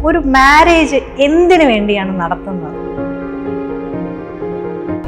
ഒരു മാരേജ് എന്തിനു വേണ്ടിയാണ് നടത്തുന്നത്?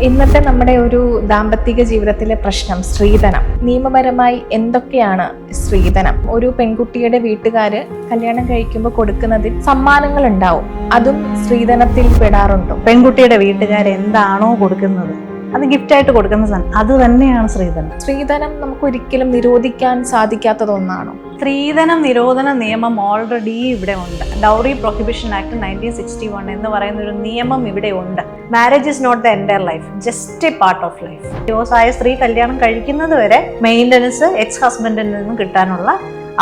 ഇന്നത്തെ നമ്മുടെ ഒരു ദാമ്പത്തിക ജീവിതത്തിലെ പ്രശ്നം സ്ത്രീധനം. നിയമപരമായി എന്തൊക്കെയാണ് സ്ത്രീധനം? ഒരു പെൺകുട്ടിയുടെ വീട്ടുകാര് കല്യാണം കഴിക്കുമ്പോൾ കൊടുക്കുന്നതിൽ സമ്മാനങ്ങൾ ഉണ്ടാവും, അതും സ്ത്രീധനത്തിൽ പെടാറുണ്ടോ? പെൺകുട്ടിയുടെ വീട്ടുകാർ എന്താണോ കൊടുക്കുന്നത് അത് ഗിഫ്റ്റായിട്ട് കൊടുക്കുന്ന സാധനം, അത് തന്നെയാണ് സ്ത്രീധനം. സ്ത്രീധനം നമുക്ക് ഒരിക്കലും നിരോധിക്കാൻ സാധിക്കാത്തതൊന്നാണോ? സ്ത്രീധനം നിരോധന നിയമം ഓൾറെഡി ഇവിടെ ഉണ്ട്. ഡൗറി പ്രൊഹിബിഷൻ ആക്ട് 1961 എന്ന് പറയുന്ന ഒരു നിയമം ഇവിടെ ഉണ്ട്. Marriage is not the entire life, just a part of life. ഡിവോഴ്സായ സ്ത്രീ കല്യാണം കഴിക്കുന്നത് വരെ മെയിൻ്റനൻസ് എക്സ് ഹസ്ബൻഡിൽ നിന്നും കിട്ടാനുള്ള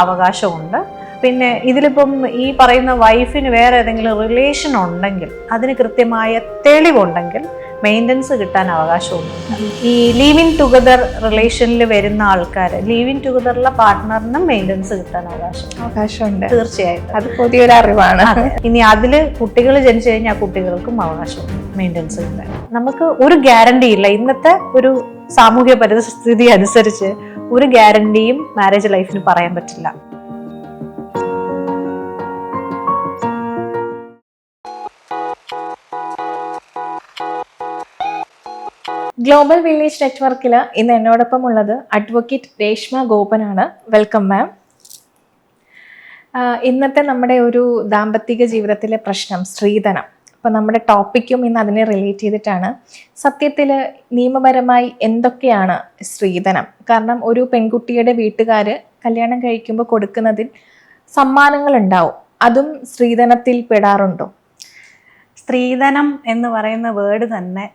അവകാശമുണ്ട്. പിന്നെ ഇതിലിപ്പം ഈ പറയുന്ന വൈഫിന് വേറെ ഏതെങ്കിലും റിലേഷൻ ഉണ്ടെങ്കിൽ അതിന് കൃത്യമായ തെളിവുണ്ടെങ്കിൽ മെയിൻ്റനൻസ് കിട്ടാൻ അവകാശമൊന്നുമില്ല. ഈ ലിവ് ഇൻ ടുഗദർ റിലേഷനിൽ വരുന്ന ആൾക്കാർ, ലിവ് ഇൻ ടുഗദറിലെ പാർട്ട്ണറിനും മെയിൻ്റനൻസ് കിട്ടാൻ അവകാശമുണ്ട്. തീർച്ചയായിട്ടും അത് പുതിയൊരു അറിവാണ്. ഇനി അതിൽ കുട്ടികൾ ജനിച്ചു കഴിഞ്ഞാൽ കുട്ടികൾക്കും അവകാശമുണ്ട് മെയിൻ്റനൻസ് കിട്ടാൻ. നമുക്ക് ഒരു ഗ്യാരണ്ടി ഇല്ല. ഇന്നത്തെ ഒരു സാമൂഹ്യ പരിസ്ഥിതി അനുസരിച്ച് ഒരു ഗ്യാരണ്ടിയും മാരേജ് ലൈഫിന് പറയാൻ പറ്റില്ല. ഗ്ലോബൽ വില്ലേജ് നെറ്റ്വർക്കിൽ ഇന്ന് എന്നോടൊപ്പം ഉള്ളത് അഡ്വക്കേറ്റ് രേഷ്മ ഗോപനാണ്. Welcome ma'am. ഇന്നത്തെ നമ്മുടെ ഒരു ദാമ്പത്തിക ജീവിതത്തിലെ പ്രശ്നം സ്ത്രീധനം. അപ്പം നമ്മുടെ ടോപ്പിക്കും ഇന്ന് അതിനെ റിലേറ്റ് ചെയ്തിട്ടാണ്. സത്യത്തിൽ നിയമപരമായി എന്തൊക്കെയാണ് സ്ത്രീധനം? കാരണം ഒരു പെൺകുട്ടിയുടെ വീട്ടുകാർ കല്യാണം കഴിക്കുമ്പോൾ കൊടുക്കുന്നതിൽ സമ്മാനങ്ങൾ ഉണ്ടാവും, അതും സ്ത്രീധനത്തിൽ പെടാറുണ്ടോ? സ്ത്രീധനം എന്ന് പറയുന്ന വേർഡ് തന്നെ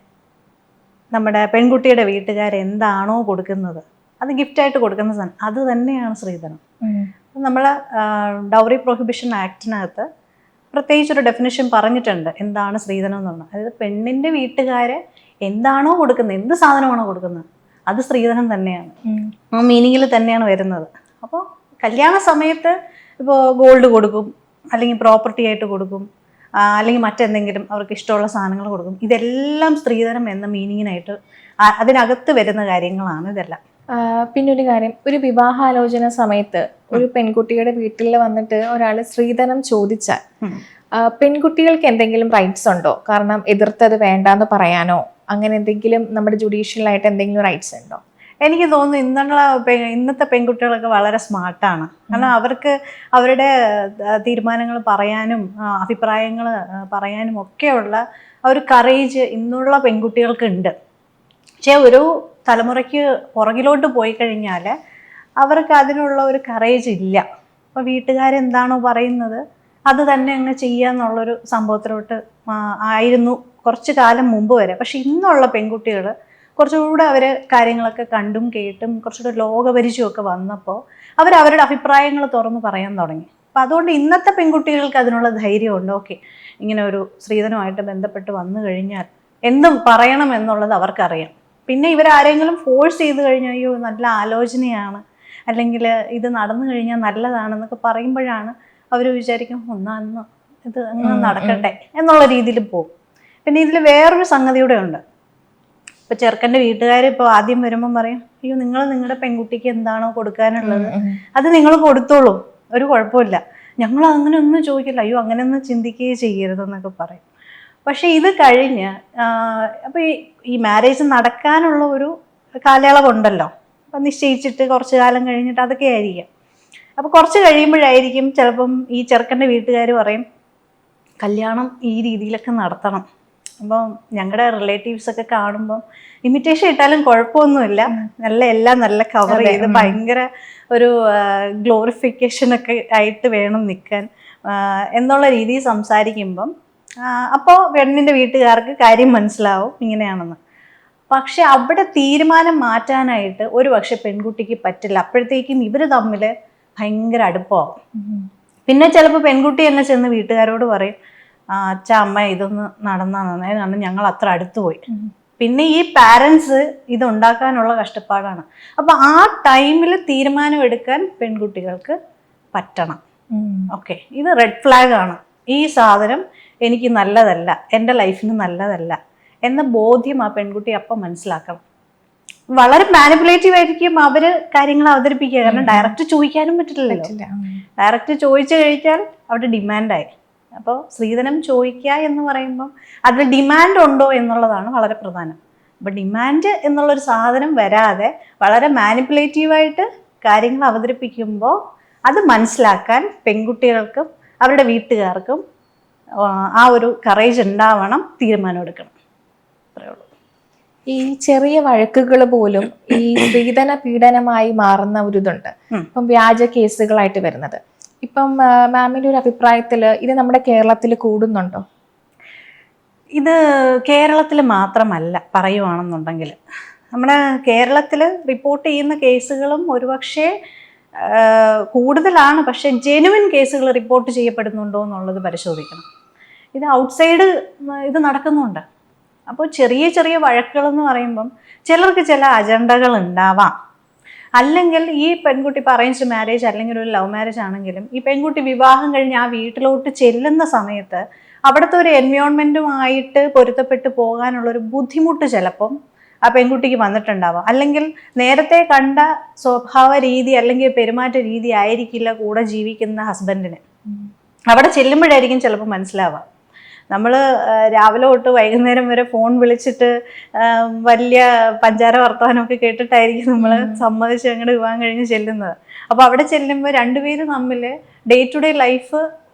നമ്മുടെ പെൺകുട്ടിയുടെ വീട്ടുകാർ എന്താണോ കൊടുക്കുന്നത് അത് ഗിഫ്റ്റായിട്ട് കൊടുക്കുന്ന സാധനം, അത് തന്നെയാണ് സ്ത്രീധനം. നമ്മൾ ഡൗറി പ്രൊഹിബിഷൻ ആക്ടിനകത്ത് പ്രത്യേകിച്ചൊരു ഡെഫിനിഷൻ പറഞ്ഞിട്ടുണ്ട് എന്താണ് സ്ത്രീധനം എന്ന് പറഞ്ഞാൽ. അതായത് പെണ്ണിൻ്റെ വീട്ടുകാർ എന്താണോ കൊടുക്കുന്നത്, എന്ത് സാധനമാണോ കൊടുക്കുന്നത് അത് സ്ത്രീധനം തന്നെയാണ്. ആ മീനിങ്ങിൽ തന്നെയാണ് വരുന്നത്. അപ്പോൾ കല്യാണ സമയത്ത് ഇപ്പോൾ ഗോൾഡ് കൊടുക്കും, അല്ലെങ്കിൽ പ്രോപ്പർട്ടി ആയിട്ട് കൊടുക്കും, അല്ലെങ്കിൽ മറ്റെന്തെങ്കിലും അവർക്ക് ഇഷ്ടമുള്ള സാധനങ്ങൾ കൊടുക്കും. ഇതെല്ലാം സ്ത്രീധനം എന്ന മീനിങ്ങിനായിട്ട് അതിനകത്ത് വരുന്ന കാര്യങ്ങളാണ് ഇതെല്ലാം. പിന്നൊരു കാര്യം, ഒരു വിവാഹാലോചന സമയത്ത് ഒരു പെൺകുട്ടിയുടെ വീട്ടിൽ വന്നിട്ട് ഒരാൾ സ്ത്രീധനം ചോദിച്ചാൽ പെൺകുട്ടികൾക്ക് എന്തെങ്കിലും റൈറ്റ്സ് ഉണ്ടോ? കാരണം എതിർത്തത് വേണ്ടാന്ന് പറയാനോ അങ്ങനെ എന്തെങ്കിലും നമ്മുടെ ജുഡീഷ്യലായിട്ട് എന്തെങ്കിലും റൈറ്റ്സ് ഉണ്ടോ? എനിക്ക് തോന്നുന്നു ഇന്നത്തെ പെൺകുട്ടികളൊക്കെ വളരെ സ്മാർട്ടാണ്. കാരണം അവർക്ക് അവരുടെ തീരുമാനങ്ങൾ പറയാനും അഭിപ്രായങ്ങൾ പറയാനും ഒക്കെയുള്ള ആ ഒരു കറേജ് ഇന്നുള്ള പെൺകുട്ടികൾക്ക് ഉണ്ട്. പക്ഷേ ഒരു തലമുറയ്ക്ക് പുറകിലോട്ട് പോയി കഴിഞ്ഞാൽ അവർക്ക് അതിനുള്ള ഒരു കറേജ് ഇല്ല. അപ്പോൾ വീട്ടുകാരെന്താണോ പറയുന്നത് അത് തന്നെ അങ്ങ് ചെയ്യുക എന്നുള്ളൊരു സംഭവത്തിലോട്ട് ആയിരുന്നു കുറച്ച് കാലം മുമ്പ് വരെ. പക്ഷെ ഇന്നുള്ള പെൺകുട്ടികൾ കുറച്ചുകൂടെ അവർ കാര്യങ്ങളൊക്കെ കണ്ടും കേട്ടും കുറച്ചുകൂടെ ലോകപരിചയമൊക്കെ വന്നപ്പോൾ അവരവരുടെ അഭിപ്രായങ്ങൾ തുറന്ന് പറയാൻ തുടങ്ങി. അപ്പം അതുകൊണ്ട് ഇന്നത്തെ പെൺകുട്ടികൾക്ക് അതിനുള്ള ധൈര്യമുണ്ട്. ഓക്കെ, ഇങ്ങനെ ഒരു സ്ത്രീധനമായിട്ട് ബന്ധപ്പെട്ട് വന്നു കഴിഞ്ഞാൽ എന്തും പറയണം എന്നുള്ളത് അവർക്കറിയാം. പിന്നെ ഇവരാരെങ്കിലും ഫോഴ്സ് ചെയ്ത് കഴിഞ്ഞാൽ അയ്യോ നല്ല ആലോചനയാണ്, അല്ലെങ്കിൽ ഇത് നടന്നു കഴിഞ്ഞാൽ നല്ലതാണെന്നൊക്കെ പറയുമ്പോഴാണ് അവർ വിചാരിക്കും ഒന്നാന്ന് ഇത് അങ്ങനെ നടക്കട്ടെ എന്നുള്ള രീതിയിൽ പോകും. പിന്നെ ഇതിൽ വേറൊരു സംഗതി കൂടെ ഉണ്ട്. ഇപ്പോൾ ചെറുക്കൻ്റെ വീട്ടുകാർ ഇപ്പോൾ ആദ്യം വരുമ്പം പറയും അയ്യോ നിങ്ങൾ നിങ്ങളുടെ പെൺകുട്ടിക്ക് എന്താണോ കൊടുക്കാനുള്ളത് അത് നിങ്ങൾ കൊടുത്തോളൂ, ഒരു കുഴപ്പമില്ല, ഞങ്ങൾ അങ്ങനെ ഒന്നും ചോദിക്കില്ല, അയ്യോ അങ്ങനെയൊന്നും ചിന്തിക്കുകയേ ചെയ്യരുതെന്നൊക്കെ പറയും. പക്ഷേ ഇത് കഴിഞ്ഞ് അപ്പോൾ ഈ മാരേജ് നടക്കാനുള്ള ഒരു കാലയളവുണ്ടല്ലോ. അപ്പം നിശ്ചയിച്ചിട്ട് കുറച്ച് കാലം കഴിഞ്ഞിട്ട് അതൊക്കെ ആയിരിക്കും. അപ്പോൾ കുറച്ച് കഴിയുമ്പോഴായിരിക്കും ചിലപ്പം ഈ ചെറുക്കൻ്റെ വീട്ടുകാർ പറയും കല്യാണം ഈ രീതിയിലൊക്കെ നടത്തണം. അപ്പം ഞങ്ങളുടെ റിലേറ്റീവ്സൊക്കെ കാണുമ്പം ഇമിറ്റേഷൻ ഇട്ടാലും കുഴപ്പമൊന്നുമില്ല, എല്ലാം നല്ല കവർ ചെയ്ത് ഭയങ്കര ഒരു ഗ്ലോറിഫിക്കേഷനൊക്കെ ആയിട്ട് വേണം നിൽക്കാൻ എന്നുള്ള രീതിയിൽ സംസാരിക്കുമ്പം അപ്പോൾ പെണ്ണിൻ്റെ വീട്ടുകാർക്ക് കാര്യം മനസ്സിലാവും ഇങ്ങനെയാണെന്ന്. പക്ഷെ അവിടെ തീരുമാനം മാറ്റാനായിട്ട് ഒരു പക്ഷെ പെൺകുട്ടിക്ക് പറ്റില്ല. അപ്പോഴത്തേക്കും ഇവർ തമ്മിൽ ഭയങ്കര അടുപ്പമാവും. പിന്നെ ചിലപ്പോൾ പെൺകുട്ടി തന്നെ ചെന്ന് വീട്ടുകാരോട് പറയും അച്ഛ അമ്മ ഇതൊന്ന് നടന്നാൽ നന്നായി, കാരണം ഞങ്ങൾ അത്ര അടുത്ത് പോയി. പിന്നെ ഈ പാരൻസ് ഇതുണ്ടാക്കാനുള്ള കഷ്ടപ്പാടാണ്. അപ്പം ആ ടൈമിൽ തീരുമാനം എടുക്കാൻ പെൺകുട്ടികൾക്ക് പറ്റണം. ഓക്കെ, ഇത് റെഡ് ഫ്ലാഗ് ആണ്. ഈ സാധനം എനിക്ക് നല്ലതല്ല, എൻ്റെ ലൈഫിന് നല്ലതല്ല എന്ന ബോധ്യം ആ പെൺകുട്ടി അപ്പം മനസ്സിലാക്കണം. വളരെ മാനിപ്പുലേറ്റീവ് ആയിരിക്കും അവര് കാര്യങ്ങൾ അവതരിപ്പിക്കുക. കാരണം ഡയറക്റ്റ് ചോദിക്കാനും പറ്റില്ലല്ലോ. ഡയറക്റ്റ് ചോദിച്ചു കഴിഞ്ഞാൽ അവിടെ ഡിമാൻഡായി. അപ്പോൾ സ്ത്രീധനം ചോദിക്കുക എന്ന് പറയുമ്പം അതിൽ ഡിമാൻഡ് ഉണ്ടോ എന്നുള്ളതാണ് വളരെ പ്രധാനം. അപ്പോൾ ഡിമാൻഡ് എന്നുള്ളൊരു സാധനം വരാതെ വളരെ മാനിപ്പുലേറ്റീവായിട്ട് കാര്യങ്ങൾ അവതരിപ്പിക്കുമ്പോൾ അത് മനസ്സിലാക്കാൻ പെൺകുട്ടികൾക്കും അവരുടെ വീട്ടുകാർക്കും ആ ഒരു കറേജ് ഉണ്ടാവണം, തീരുമാനം എടുക്കണം. അത്രേ ഉള്ളൂ. ഈ ചെറിയ വഴക്കുകൾ പോലും ഈ സ്ത്രീധന പീഡനമായി മാറുന്ന ഒരു ഇതുണ്ട്. ഇപ്പം വ്യാജ കേസുകളായിട്ട് വരുന്നത്. ഇപ്പം മാമിന്റെ ഒരു അഭിപ്രായത്തിൽ ഇത് നമ്മുടെ കേരളത്തിൽ കൂടുന്നുണ്ടോ? ഇത് കേരളത്തിൽ മാത്രമല്ല പറയുവാണെന്നുണ്ടെങ്കിൽ, നമ്മുടെ കേരളത്തിൽ റിപ്പോർട്ട് ചെയ്യുന്ന കേസുകളും ഒരുപക്ഷെ കൂടുതലാണ്. പക്ഷെ ജെനുവിൻ കേസുകൾ റിപ്പോർട്ട് ചെയ്യപ്പെടുന്നുണ്ടോ എന്നുള്ളത് പരിശോധിക്കണം. ഇത് ഔട്ട്സൈഡ് ഇത് നടക്കുന്നുണ്ട്. അപ്പോൾ ചെറിയ ചെറിയ വഴക്കുകളെന്ന് പറയുമ്പം ചിലർക്ക് ചില അജണ്ടകൾ ഉണ്ടാവാം. അല്ലെങ്കിൽ ഈ പെൺകുട്ടി ഇപ്പോൾ അറേഞ്ച്ഡ് മാരേജ് അല്ലെങ്കിൽ ഒരു ലവ് മാരേജ് ആണെങ്കിലും ഈ പെൺകുട്ടി വിവാഹം കഴിഞ്ഞ് ആ വീട്ടിലോട്ട് ചെല്ലുന്ന സമയത്ത് അവിടുത്തെ ഒരു എൻവയോൺമെൻറ്റുമായിട്ട് പൊരുത്തപ്പെട്ട് പോകാനുള്ളൊരു ബുദ്ധിമുട്ട് ചിലപ്പം ആ പെൺകുട്ടിക്ക് വന്നിട്ടുണ്ടാവാം. അല്ലെങ്കിൽ നേരത്തെ കണ്ട സ്വഭാവ രീതി അല്ലെങ്കിൽ പെരുമാറ്റ രീതി ആയിരിക്കില്ല കൂടെ ജീവിക്കുന്ന ഹസ്ബൻഡിന്. അവിടെ ചെല്ലുമ്പോഴായിരിക്കും ചിലപ്പോൾ മനസ്സിലാവാം. നമ്മൾ രാവിലെ തൊട്ട് വൈകുന്നേരം വരെ ഫോൺ വിളിച്ചിട്ട് വലിയ പഞ്ചാര വർത്തമാനമൊക്കെ കേട്ടിട്ടായിരിക്കും നമ്മൾ സമ്മതിച്ച് അങ്ങോട്ട് വിവാഹം കഴിഞ്ഞ് ചെല്ലുന്നത്. അപ്പോൾ അവിടെ ചെല്ലുമ്പോൾ രണ്ടുപേരും തമ്മിൽ ഡേ ടു ഡേ ലൈഫ്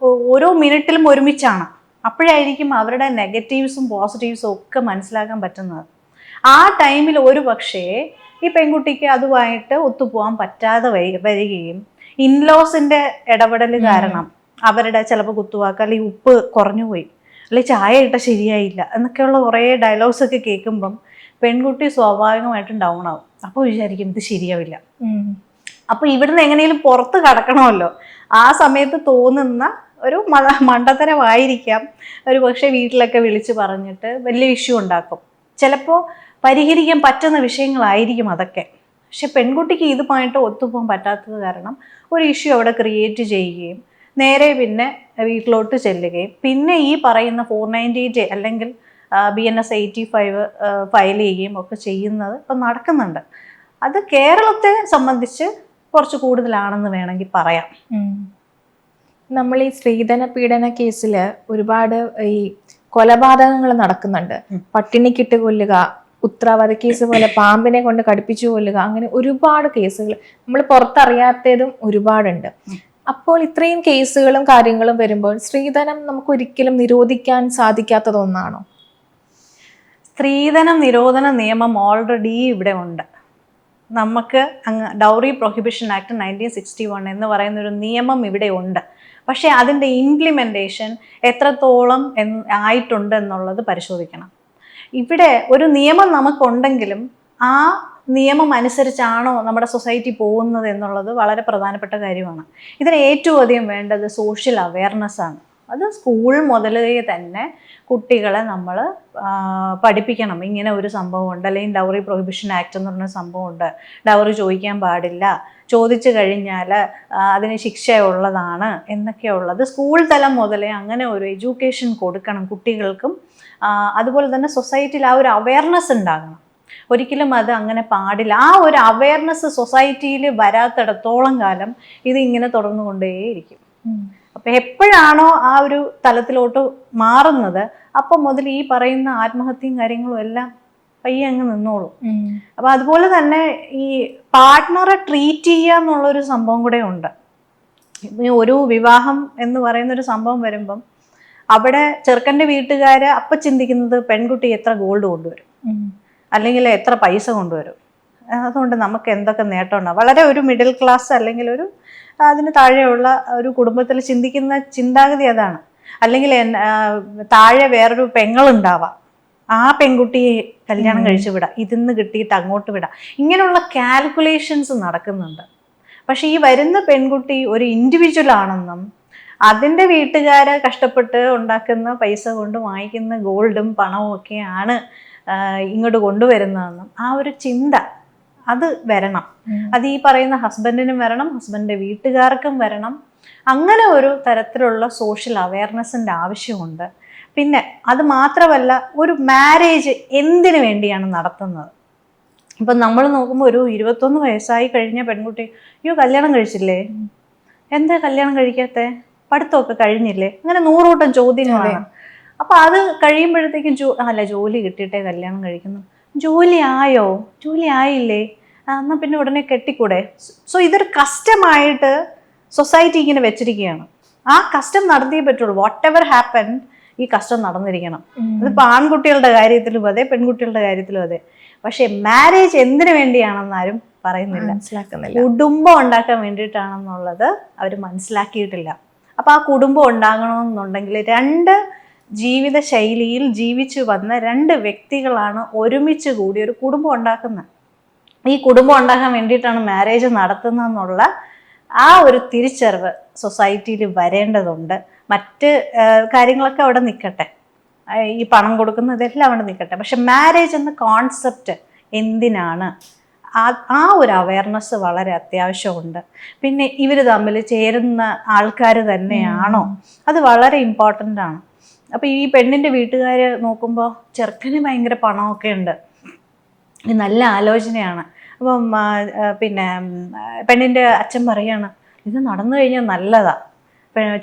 ഓരോ മിനിറ്റിലും ഒരുമിച്ചാണ്. അപ്പോഴായിരിക്കും അവരുടെ നെഗറ്റീവ്സും പോസിറ്റീവ്സും ഒക്കെ മനസ്സിലാക്കാൻ പറ്റുന്നത്. ആ ടൈമിൽ ഒരു പക്ഷേ ഈ പെൺകുട്ടിക്ക് അതുമായിട്ട് ഒത്തുപോകാൻ പറ്റാതെ വരികയും ഇൻലോസിൻ്റെ ഇടപെടൽ കാരണം അവരുടെ ചിലപ്പോൾ കുത്തുവാക്ക്, അല്ലെങ്കിൽ ഉപ്പ് കുറഞ്ഞു പോയി, അല്ലെങ്കിൽ ചായ ഇട്ട ശരിയായില്ല എന്നൊക്കെയുള്ള കുറേ ഡയലോഗ്സ് ഒക്കെ കേൾക്കുമ്പം പെൺകുട്ടി സ്വാഭാവികമായിട്ടും ഡൗൺ ആവും. അപ്പോൾ വിചാരിക്കും ഇത് ശരിയാവില്ല. അപ്പോൾ ഇവിടുന്ന് എങ്ങനെയും പുറത്ത് കടക്കണമല്ലോ. ആ സമയത്ത് തോന്നുന്ന ഒരു മണ്ടത്തരമായിരിക്കാം ഒരു പക്ഷേ വീട്ടിലൊക്കെ വിളിച്ച് പറഞ്ഞിട്ട് വലിയ ഇഷ്യൂ ഉണ്ടാക്കും. ചിലപ്പോൾ പരിഹരിക്കാൻ പറ്റുന്ന വിഷയങ്ങളായിരിക്കും അതൊക്കെ. പക്ഷെ പെൺകുട്ടിക്ക് ഇതുമായിട്ട് ഒത്തുപോകാൻ പറ്റാത്തത് കാരണം ഒരു ഇഷ്യൂ അവിടെ ക്രിയേറ്റ് ചെയ്യുകയും നേരെ പിന്നെ വീട്ടിലോട്ട് ചെല്ലുകയും പിന്നെ ഈ പറയുന്ന 498 അല്ലെങ്കിൽ BNS 85 ഫയൽ ചെയ്യുകയും ഒക്കെ ചെയ്യുന്നത് ഇപ്പം നടക്കുന്നുണ്ട്. അത് കേരളത്തെ സംബന്ധിച്ച് കുറച്ച് കൂടുതലാണെന്ന് വേണമെങ്കിൽ പറയാം. നമ്മൾ ഈ സ്ത്രീധന പീഡന കേസിൽ ഒരുപാട് ഈ കൊലപാതകങ്ങൾ നടക്കുന്നുണ്ട്. പട്ടിണിക്കിട്ട് കൊല്ലുക, ഉത്തരവാദ കേസ് പോലെ പാമ്പിനെ കൊണ്ട് കടിപ്പിച്ചു കൊല്ലുക, അങ്ങനെ ഒരുപാട് കേസുകൾ നമ്മൾ പുറത്തറിയാത്തതും ഒരുപാടുണ്ട്. അപ്പോൾ ഇത്രയും കേസുകളും കാര്യങ്ങളും വരുമ്പോൾ സ്ത്രീധനം നമുക്ക് ഒരിക്കലും നിരോധിക്കാൻ സാധിക്കാത്തത് ഒന്നാണോ? സ്ത്രീധനം നിരോധന നിയമം ഓൾറെഡി ഇവിടെ ഉണ്ട്. നമുക്ക് ഡൗറി പ്രൊഹിബിഷൻ ആക്ട് 1961 എന്ന് പറയുന്നൊരു നിയമം ഇവിടെ ഉണ്ട്. പക്ഷേ അതിൻ്റെ ഇംപ്ലിമെൻറ്റേഷൻ എത്രത്തോളം ആയിട്ടുണ്ട് എന്നുള്ളത് പരിശോധിക്കണം. ഇവിടെ ഒരു നിയമം നമുക്കുണ്ടെങ്കിലും ആ നിയമം അനുസരിച്ചാണോ നമ്മുടെ സൊസൈറ്റി പോകുന്നത് എന്നുള്ളത് വളരെ പ്രധാനപ്പെട്ട കാര്യമാണ്. ഇതിന് ഏറ്റവും അധികം വേണ്ടത് സോഷ്യൽ അവയർനെസ്സാണ്. അത് സ്കൂൾ മുതലേ തന്നെ കുട്ടികളെ നമ്മൾ പഠിപ്പിക്കണം. ഇങ്ങനെ ഒരു സംഭവമുണ്ട്, അല്ലെങ്കിൽ ഡൗറി പ്രൊഹിബിഷൻ ആക്ട് എന്ന് പറഞ്ഞ സംഭവമുണ്ട്, ഡൗറി ചോദിക്കാൻ പാടില്ല, ചോദിച്ചു കഴിഞ്ഞാൽ അതിന് ശിക്ഷയുള്ളതാണ് എന്നൊക്കെയുള്ളത് സ്കൂൾ തലം മുതലേ അങ്ങനെ ഒരു എഡ്യൂക്കേഷൻ കൊടുക്കണം കുട്ടികൾക്കും. അതുപോലെ തന്നെ സൊസൈറ്റിയിൽ ആ ഒരു അവയർനെസ് ഉണ്ടാകണം. ഒരിക്കലും അത് അങ്ങനെ പാടില്ല. ആ ഒരു അവയർനെസ് സൊസൈറ്റിയിൽ വരാത്തിടത്തോളം കാലം ഇത് ഇങ്ങനെ തുടർന്നുകൊണ്ടേയിരിക്കും. അപ്പം എപ്പോഴാണോ ആ ഒരു തലത്തിലോട്ട് മാറുന്നത് അപ്പം മുതൽ ഈ പറയുന്ന ആത്മഹത്യയും കാര്യങ്ങളും എല്ലാം പയ്യെ അങ്ങ് നിന്നോളും. അപ്പം അതുപോലെ തന്നെ ഈ പാർട്ട്ണറെ ട്രീറ്റ് ചെയ്യുക എന്നുള്ളൊരു സംഭവം കൂടെ ഉണ്ട്. ഒരു വിവാഹം എന്ന് പറയുന്നൊരു സംഭവം വരുമ്പം അവിടെ ചെറുക്കൻ്റെ വീട്ടുകാർ അപ്പം ചിന്തിക്കുന്നത് പെൺകുട്ടി എത്ര ഗോൾഡ് കൊണ്ടുവരും, അല്ലെങ്കിൽ എത്ര പൈസ കൊണ്ടുവരും, അതുകൊണ്ട് നമുക്ക് എന്തൊക്കെ നേട്ടം ഉണ്ടാകും. വളരെ ഒരു മിഡിൽ ക്ലാസ് അല്ലെങ്കിൽ ഒരു അതിന് താഴെയുള്ള ഒരു കുടുംബത്തിൽ ചിന്തിക്കുന്ന ചിന്താഗതി അതാണ്. അല്ലെങ്കിൽ താഴെ വേറൊരു പെങ്ങളുണ്ടാവാം, ആ പെൺകുട്ടിയെ കല്യാണം കഴിച്ചു വിടാം, ഇതിന്ന് കിട്ടിയിട്ട് അങ്ങോട്ട് വിടാം. ഇങ്ങനെയുള്ള കാൽക്കുലേഷൻസ് നടക്കുന്നുണ്ട്. പക്ഷെ ഈ വരുന്ന പെൺകുട്ടി ഒരു ഇൻഡിവിജ്വൽ ആണെന്നും അതിൻ്റെ വീട്ടുകാരെ കഷ്ടപ്പെട്ട് ഉണ്ടാക്കുന്ന പൈസ കൊണ്ട് വാങ്ങിക്കുന്ന ഗോൾഡും പണവും ഒക്കെയാണ് ഇങ്ങോട്ട് കൊണ്ടുവരുന്നതെന്നും ആ ഒരു ചിന്ത അത് വരണം. അത് ഈ പറയുന്ന ഹസ്ബൻഡിനും വരണം, ഹസ്ബൻഡിൻ്റെ വീട്ടുകാർക്കും വരണം. അങ്ങനെ ഒരു തരത്തിലുള്ള സോഷ്യൽ അവയർനെസ്സിൻ്റെ ആവശ്യമുണ്ട്. പിന്നെ അത് മാത്രമല്ല, ഒരു മാരേജ് എന്തിനു വേണ്ടിയാണ് നടത്തുന്നത്? ഇപ്പം നമ്മൾ നോക്കുമ്പോൾ ഒരു 21 വയസ്സായി കഴിഞ്ഞ പെൺകുട്ടി, അയ്യോ കല്യാണം കഴിച്ചില്ലേ, എന്താ കല്യാണം കഴിക്കാത്തേ, പഠിത്തമൊക്കെ കഴിഞ്ഞില്ലേ, അങ്ങനെ 100 കൂട്ടം ചോദ്യങ്ങളാണ്. അപ്പൊ അത് കഴിയുമ്പോഴത്തേക്കും ജോലി കിട്ടിയിട്ടേ കല്യാണം കഴിക്കുന്നു, ജോലി ആയോ, ജോലി ആയില്ലേ, എന്നാൽ പിന്നെ ഉടനെ കെട്ടിക്കൂടെ. സോ ഇതൊരു കസ്റ്റമായിട്ട് സൊസൈറ്റി ഇങ്ങനെ വെച്ചിരിക്കുകയാണ്. ആ കസ്റ്റം നടത്തിയേ പറ്റുള്ളൂ. വാട്ട് എവർ ഹാപ്പൻ, ഈ കസ്റ്റം നടന്നിരിക്കണം. അതിപ്പോൾ ആൺകുട്ടികളുടെ കാര്യത്തിലും അതെ, പെൺകുട്ടികളുടെ കാര്യത്തിലും അതെ. പക്ഷെ മാരേജ് എന്തിനു വേണ്ടിയാണെന്ന് ആരും പറയുന്നില്ല. കുടുംബം ഉണ്ടാക്കാൻ വേണ്ടിയിട്ടാണെന്നുള്ളത് അവർ മനസ്സിലാക്കിയിട്ടില്ല. അപ്പൊ ആ കുടുംബം ഉണ്ടാകണമെന്നുണ്ടെങ്കിൽ 2 ജീവിത ശൈലിയിൽ ജീവിച്ചു വന്ന 2 വ്യക്തികളാണ് ഒരുമിച്ച് കൂടി ഒരു കുടുംബം ഉണ്ടാക്കുന്നത്. ഈ കുടുംബം ഉണ്ടാക്കാൻ വേണ്ടിയിട്ടാണ് മാരേജ് നടത്തുന്നതെന്നുള്ള ആ ഒരു തിരിച്ചറിവ് സൊസൈറ്റിയിൽ വരേണ്ടതുണ്ട്. മറ്റ് കാര്യങ്ങളൊക്കെ അവിടെ നിൽക്കട്ടെ, ഈ പണം കൊടുക്കുന്നതെല്ലാം അവിടെ നിൽക്കട്ടെ. പക്ഷെ മാരേജ് എന്ന കോൺസെപ്റ്റ് എന്തിനാണ്, ആ ഒരു അവയർനെസ് വളരെ അത്യാവശ്യമുണ്ട്. പിന്നെ ഇവർ തമ്മിൽ ചേരുന്ന ആൾക്കാർ തന്നെയാണോ, അത് വളരെ ഇമ്പോർട്ടൻ്റ് ആണ്. അപ്പോൾ ഈ പെണ്ണിൻ്റെ വീട്ടുകാർ നോക്കുമ്പോൾ ചെറുക്കന് ഭയങ്കര പണമൊക്കെ ഉണ്ട്, നല്ല ആലോചനയാണ്. അപ്പം പിന്നെ പെണ്ണിൻ്റെ അച്ഛൻ പറയാണ്, ഇത് നടന്നു കഴിഞ്ഞാൽ നല്ലതാ,